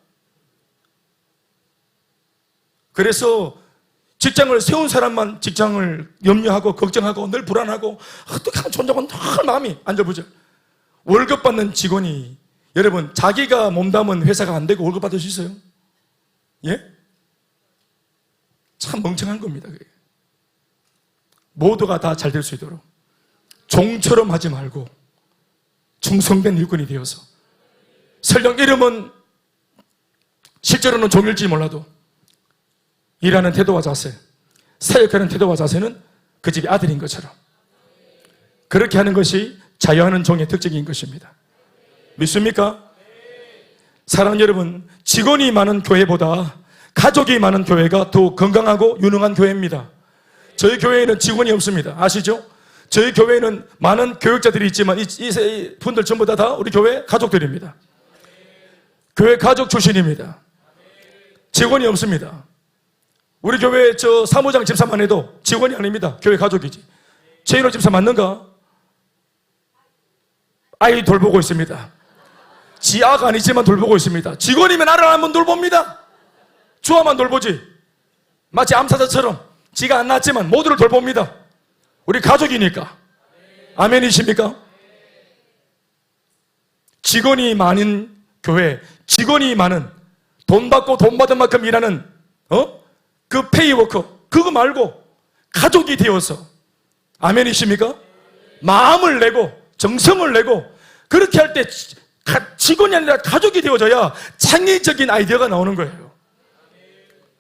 그래서 직장을 세운 사람만 직장을 염려하고 걱정하고 늘 불안하고, 어떻게 하면 존재하고 늘 마음이 안절부절. 월급 받는 직원이, 여러분, 자기가 몸담은 회사가 안 되고 월급 받을 수 있어요? 예? 참 멍청한 겁니다. 그게. 모두가 다 잘 될 수 있도록 종처럼 하지 말고 충성된 일꾼이 되어서, 설령 이름은 실제로는 종일지 몰라도 일하는 태도와 자세, 사역하는 태도와 자세는 그 집의 아들인 것처럼 그렇게 하는 것이 자유하는 종의 특징인 것입니다. 믿습니까? 사랑하는 여러분, 직원이 많은 교회보다 가족이 많은 교회가 더 건강하고 유능한 교회입니다. 저희 교회에는 직원이 없습니다. 아시죠? 저희 교회에는 많은 교육자들이 있지만 이 분들 전부 다 우리 교회 가족들입니다. 교회 가족 출신입니다. 직원이 없습니다. 우리 교회 저 사무장 집사만 해도 직원이 아닙니다. 교회 가족이지. 최인호 집사 맞는가? 아이 돌보고 있습니다. 지 아가 아니지만 돌보고 있습니다. 직원이면 아를 한번 돌봅니다. 주아만 돌보지. 마치 암사자처럼 지가 안 낳았지만 모두를 돌봅니다. 우리 가족이니까. 아멘이십니까? 직원이 많은 교회, 직원이 많은, 돈 받고 돈 받은 만큼 일하는 그 페이워커, 그거 말고 가족이 되어서, 아멘이십니까? 마음을 내고 정성을 내고 그렇게 할 때 직원이 아니라 가족이 되어져야 창의적인 아이디어가 나오는 거예요.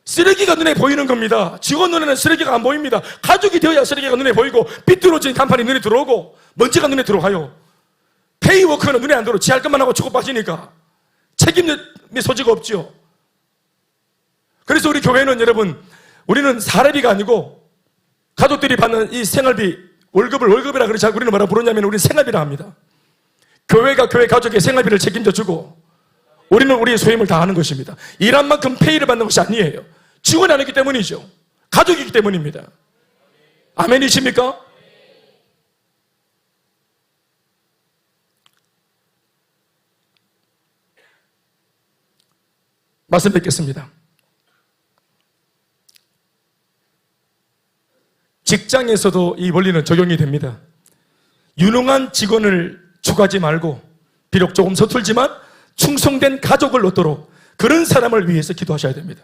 쓰레기가 눈에 보이는 겁니다. 직원 눈에는 쓰레기가 안 보입니다. 가족이 되어야 쓰레기가 눈에 보이고 삐뚤어진 간판이 눈에 들어오고 먼지가 눈에 들어가요. 페이워커는 눈에 안 들어오고 지 할 것만 하고 주고 빠지니까 책임의 소지가 없죠. 그래서 우리 교회는, 여러분, 우리는 사례비가 아니고 가족들이 받는 이 생활비, 월급을 월급이라 그러지 않고 우리는 뭐라 부르냐면 우리는 생활비라 합니다. 교회가 교회 가족의 생활비를 책임져 주고 우리는 우리의 소임을 다하는 것입니다. 일한 만큼 페이를 받는 것이 아니에요. 직원이 아니기 때문이죠. 가족이기 때문입니다. 아멘이십니까? 말씀 뵙겠습니다. 직장에서도 이 원리는 적용이 됩니다. 유능한 직원을 추구하지 말고 비록 조금 서툴지만 충성된 가족을 얻도록 그런 사람을 위해서 기도하셔야 됩니다.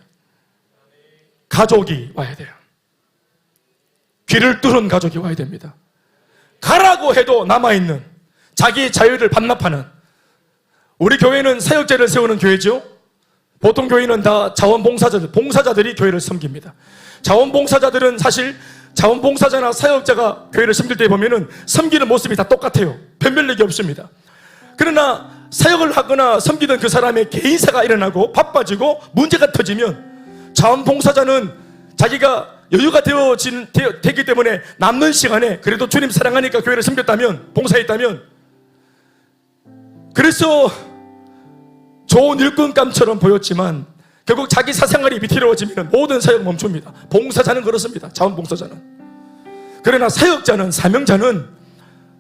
가족이 와야 돼요. 귀를 뚫은 가족이 와야 됩니다. 가라고 해도 남아있는 자기의 자유를 반납하는, 우리 교회는 사역자를 세우는 교회죠. 보통 교회는 다 봉사자들이 교회를 섬깁니다. 자원봉사자들은 사실 자원봉사자나 사역자가 교회를 섬길 때 보면은 섬기는 모습이 다 똑같아요. 변별력이 없습니다. 그러나 사역을 하거나 섬기던 그 사람의 개인사가 일어나고 바빠지고 문제가 터지면 자원봉사자는 자기가 여유가 되기 때문에 남는 시간에 그래도 주님 사랑하니까 교회를 섬겼다면, 봉사했다면, 그래서 좋은 일꾼감처럼 보였지만 결국 자기 사생활이 비틀어지면 모든 사역 멈춥니다. 봉사자는 그렇습니다. 자원봉사자는. 그러나 사역자는, 사명자는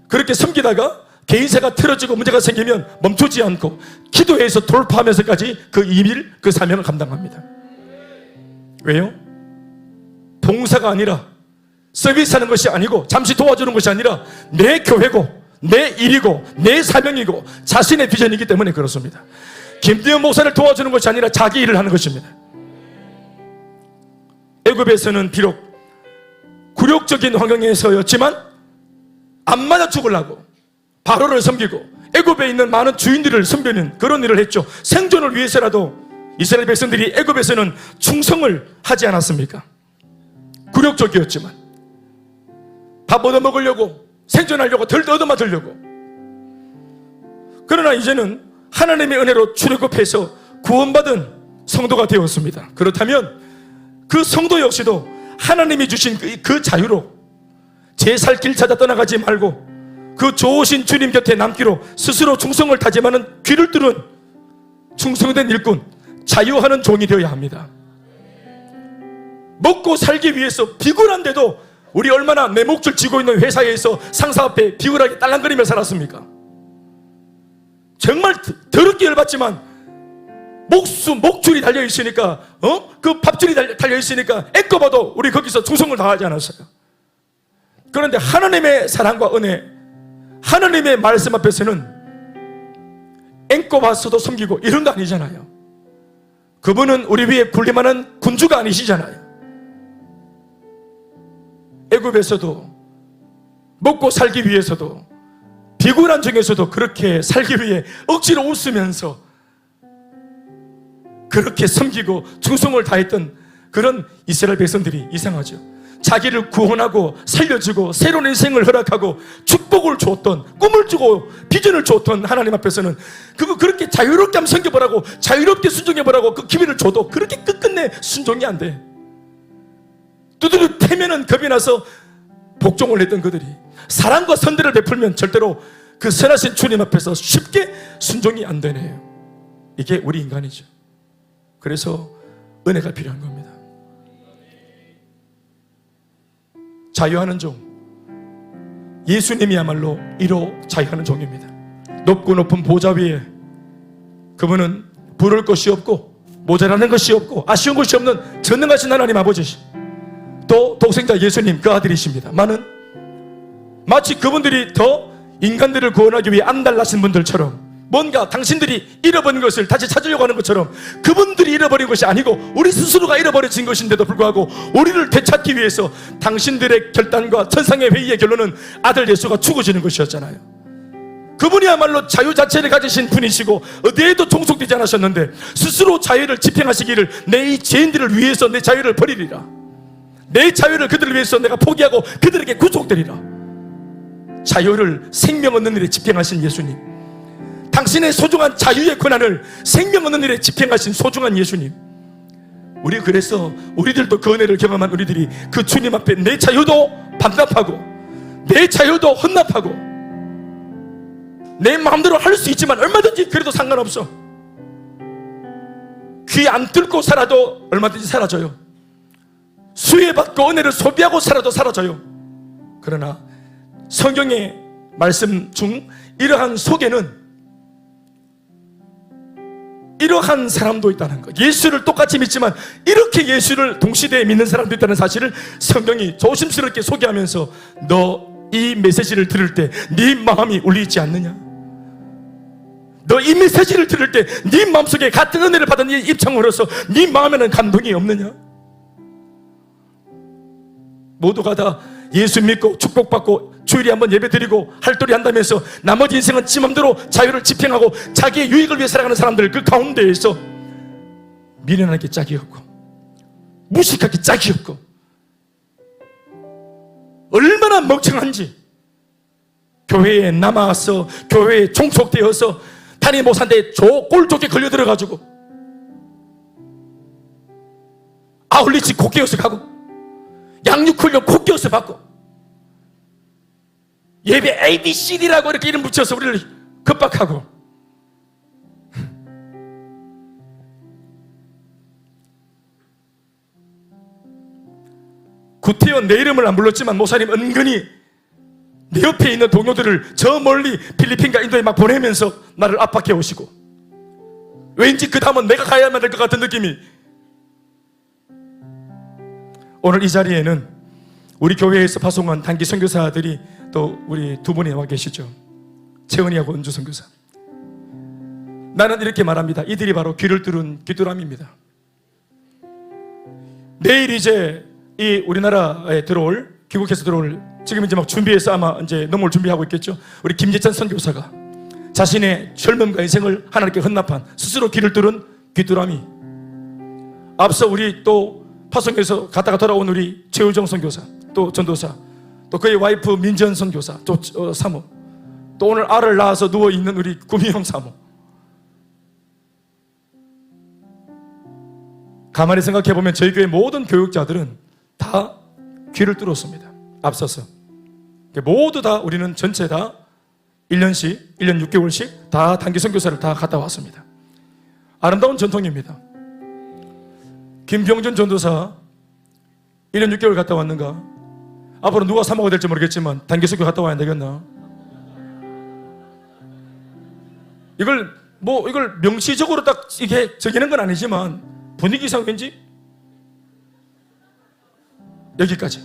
그렇게 섬기다가 개인사가 틀어지고 문제가 생기면 멈추지 않고 기도해서 돌파하면서까지 그 일, 그 사명을 감당합니다. 왜요? 봉사가 아니라, 서비스하는 것이 아니고, 잠시 도와주는 것이 아니라 내 교회고 내 일이고 내 사명이고 자신의 비전이기 때문에 그렇습니다. 김대현 목사를 도와주는 것이 아니라 자기 일을 하는 것입니다. 애굽에서는 비록 굴욕적인 환경에서였지만 안 맞아 죽으려고 바로를 섬기고 애굽에 있는 많은 주인들을 섬기는 그런 일을 했죠. 생존을 위해서라도 이스라엘 백성들이 애굽에서는 충성을 하지 않았습니까? 굴욕적이었지만 밥 얻어먹으려고, 생존하려고, 덜 얻어맞으려고. 그러나 이제는 하나님의 은혜로 출애굽해서 구원받은 성도가 되었습니다. 그렇다면 그 성도 역시도 하나님이 주신 그 자유로 제 살 길 찾아 떠나가지 말고 그 좋으신 주님 곁에 남기로 스스로 충성을 다짐하는 귀를 뚫은 충성된 일꾼, 자유하는 종이 되어야 합니다. 먹고 살기 위해서 비굴한데도 우리 얼마나 내 몫을 쥐고 있는 회사에서 상사 앞에 비굴하게 딸랑거리며 살았습니까? 정말 더럽게 열받지만 목줄이 달려있으니까, 그 밥줄이 달려있으니까 애꺼봐도 우리 거기서 충성을 다하지 않았어요. 그런데 하나님의 사랑과 은혜, 하나님의 말씀 앞에서는 앵꺼봐서도 섬기고 이런 거 아니잖아요. 그분은 우리 위에 군림하는 군주가 아니시잖아요. 애굽에서도 먹고 살기 위해서도 비굴한 중에서도 그렇게 살기 위해 억지로 웃으면서 그렇게 섬기고 충성을 다했던 그런 이스라엘 백성들이 이상하죠. 자기를 구원하고 살려주고 새로운 인생을 허락하고 축복을 줬던, 꿈을 주고 비전을 줬던 하나님 앞에서는 그거 그렇게 자유롭게 한번 섬겨보라고, 자유롭게 순종해보라고 그 기회를 줘도 그렇게 끝끝내 순종이 안 돼. 두드려 패면은 겁이 나서 복종을 했던 그들이 사랑과 선대를 베풀면 절대로 그 선하신 주님 앞에서 쉽게 순종이 안 되네요. 이게 우리 인간이죠. 그래서 은혜가 필요한 겁니다. 자유하는 종, 예수님이야말로 1호 자유하는 종입니다. 높고 높은 보좌 위에 그분은 부를 것이 없고 모자라는 것이 없고 아쉬운 것이 없는 전능하신 하나님 아버지시, 또 독생자 예수님 그 아들이십니다. 마치 그분들이 더 인간들을 구원하기 위해 안달나신 분들처럼 뭔가 당신들이 잃어버린 것을 다시 찾으려고 하는 것처럼 그분들이 잃어버린 것이 아니고 우리 스스로가 잃어버려진 것인데도 불구하고 우리를 되찾기 위해서 당신들의 결단과 천상의 회의의 결론은 아들 예수가 죽어지는 것이었잖아요. 그분이야말로 자유 자체를 가지신 분이시고 어디에도 종속되지 않으셨는데 스스로 자유를 집행하시기를, 내 이 죄인들을 위해서 내 자유를 버리리라, 내 자유를 그들을 위해서 내가 포기하고 그들에게 구속되리라. 자유를 생명 얻는 일에 집행하신 예수님, 당신의 소중한 자유의 권한을 생명 얻는 일에 집행하신 소중한 예수님, 우리 그래서 우리들도 그 은혜를 경험한 우리들이 그 주님 앞에 내 자유도 반납하고 내 자유도 헌납하고 내 마음대로 할 수 있지만 얼마든지 그래도 상관없어, 귀 안 뚫고 살아도 얼마든지 사라져요. 수혜받고 은혜를 소비하고 살아도 사라져요. 그러나 성경의 말씀 중 이러한 속에는 이러한 사람도 있다는 것, 예수를 똑같이 믿지만 이렇게 예수를 동시대에 믿는 사람도 있다는 사실을 성경이 조심스럽게 소개하면서 너 이 메시지를 들을 때 네 마음이 울리지 않느냐? 너 이 메시지를 들을 때 네 마음속에 같은 은혜를 받은 이 입장으로서 네 마음에는 감동이 없느냐? 모두가 다 예수 믿고 축복받고 주일에 한번 예배드리고 할도리 한다면서 나머지 인생은 지 맘대로 자유를 집행하고 자기의 유익을 위해 살아가는 사람들, 그 가운데에서 미련하게 짝이 없고 무식하게 짝이 없고 얼마나 멍청한지, 교회에 남아서 교회에 종속되어서 담임 목사인데 꼴 좋게 걸려들어가지고 아울리치 콧기어서 가고 양육훈련 콧기어서 받고 예배 ABCD라고 이렇게 이름 붙여서 우리를 겁박하고, 구태여 내 이름을 안 불렀지만 목사님 은근히 내 옆에 있는 동료들을 저 멀리 필리핀과 인도에 막 보내면서 나를 압박해 오시고, 왠지 그 다음은 내가 가야만 될 것 같은 느낌이. 오늘 이 자리에는 우리 교회에서 파송한 단기 선교사들이 또 우리 두 분이 와 계시죠. 채은이하고 은주 선교사. 나는 이렇게 말합니다. 이들이 바로 귀를 뚫은 귀뚜라미입니다. 내일 이제 이 우리나라에 들어올, 귀국해서 들어올, 지금 이제 막 준비해서 아마 이제 넘어올 준비하고 있겠죠. 우리 김재찬 선교사가 자신의 젊음과 인생을 하나님께 헌납한 스스로 귀를 뚫은 귀뚜라미. 앞서 우리 또 파송에서 갔다가 돌아온 우리 최우정 선교사, 또 전도사, 또 그의 와이프 민전 선교사, 또 사모, 또 오늘 알을 낳아서 누워있는 우리 구미영 사모. 가만히 생각해보면 저희 교회 모든 교육자들은 다 귀를 뚫었습니다. 앞서서 모두 다 우리는 전체 다 1년씩 1년 6개월씩 다 단기 선교사를 다 갔다 왔습니다. 아름다운 전통입니다. 김병준 전도사 1년 6개월 갔다 왔는가? 앞으로 누가 사모가 될지 모르겠지만 단기 선교 갔다 와야 안 되겠나? 이걸 명시적으로 딱 이게 적이는 건 아니지만 분위기상 왠지 여기까지.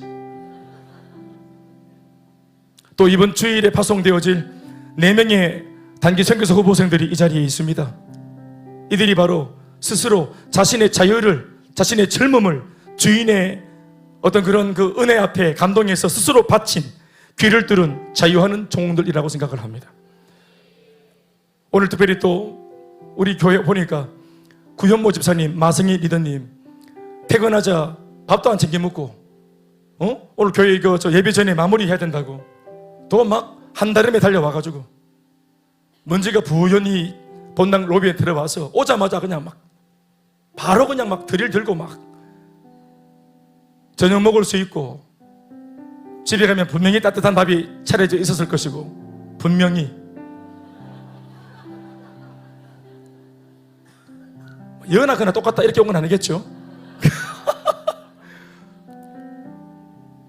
또 이번 주일에 파송되어질 4명의 단기 선교사 후보생들이 이 자리에 있습니다. 이들이 바로 스스로 자신의 자유를, 자신의 젊음을 주인의 어떤 그런 그 은혜 앞에 감동해서 스스로 바친 귀를 뚫은 자유하는 종들이라고 생각을 합니다. 오늘 특별히 또 우리 교회 보니까 구현모 집사님, 마승희 리더님 퇴근하자 밥도 안 챙겨 먹고 오늘 교회 저 예배 전에 마무리해야 된다고 또 막 한달음에 달려와가지고 먼지가 부연히 본당 로비에 들어와서 오자마자 그냥 막 바로 그냥 막 드릴 들고 막 저녁 먹을 수 있고 집에 가면 분명히 따뜻한 밥이 차려져 있었을 것이고 분명히 연하거나 똑같다 이렇게 온 건 아니겠죠?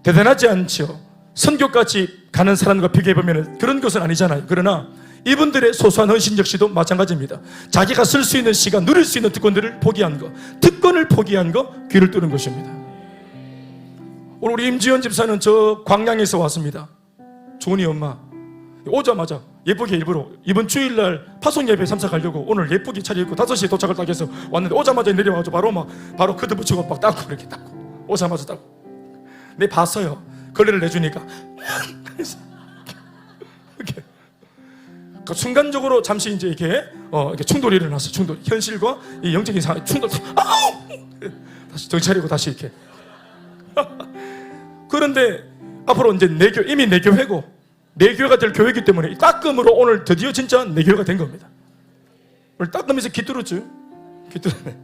대단하지 않죠? 선교까지 가는 사람과 비교해보면 그런 것은 아니잖아요. 그러나 이분들의 소소한 헌신 역시도 마찬가지입니다. 자기가 쓸 수 있는 시간, 누릴 수 있는 특권들을 포기한 거, 특권을 포기한 거, 귀를 뚫은 것입니다. 오늘 우리 임지연 집사는 저 광양에서 왔습니다. 조은이 엄마 오자마자 예쁘게 일부러 이번 주일날 파송 예배 참석하려고 오늘 예쁘게 차려입고 5시에 도착을 딱 해서 왔는데 오자마자 내려와서 바로 커드 붙이고 막 닦고 이렇게 닦고 오자마자 닦고. 내 봤어요. 걸레를 내주니까 이렇게 그 순간적으로 잠시 이제 이렇게 충돌이 일어났어. 충돌, 현실과 이 영적인 상황 충돌. 아우! 다시 정신 차리고 다시 이렇게. 그런데 앞으로 이제 이미 내 교회고 내 교회가 될 교회이기 때문에 따끔으로 오늘 드디어 진짜 내 교회가 된 겁니다. 오늘 따끔해서 귀뚫었죠. 귀뚫었네.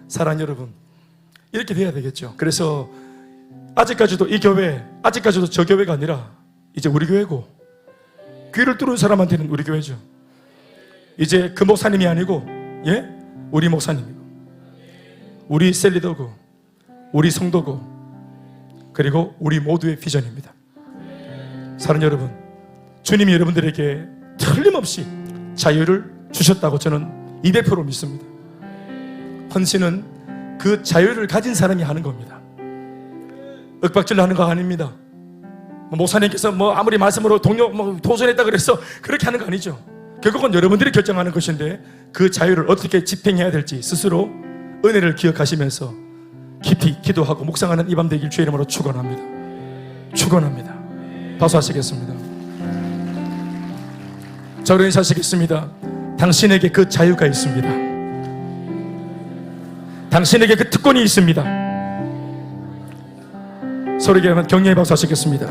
사랑하는 여러분, 이렇게 돼야 되겠죠. 그래서 아직까지도 이 교회, 아직까지도 저 교회가 아니라 이제 우리 교회고 귀를 뚫은 사람한테는 우리 교회죠. 이제 그 목사님이 아니고 우리 목사님이고 우리 셀리더고 우리 성도고 그리고 우리 모두의 비전입니다. 사랑하는 여러분, 주님이 여러분들에게 틀림없이 자유를 주셨다고 저는 200% 믿습니다. 헌신은 그 자유를 가진 사람이 하는 겁니다. 윽박질러 하는 거 아닙니다. 목사님께서 아무리 말씀으로 도전했다 그래서 그렇게 하는 거 아니죠. 결국은 여러분들이 결정하는 것인데 그 자유를 어떻게 집행해야 될지 스스로 은혜를 기억하시면서 깊이 기도하고 묵상하는 이 밤 되길 주의 이름으로 축원합니다. 축원합니다. 박수하시겠습니다. 저로 인사하시겠습니다. 당신에게 그 자유가 있습니다. 당신에게 그 특권이 있습니다. 서로에게 격려의 박수 하시겠습니다.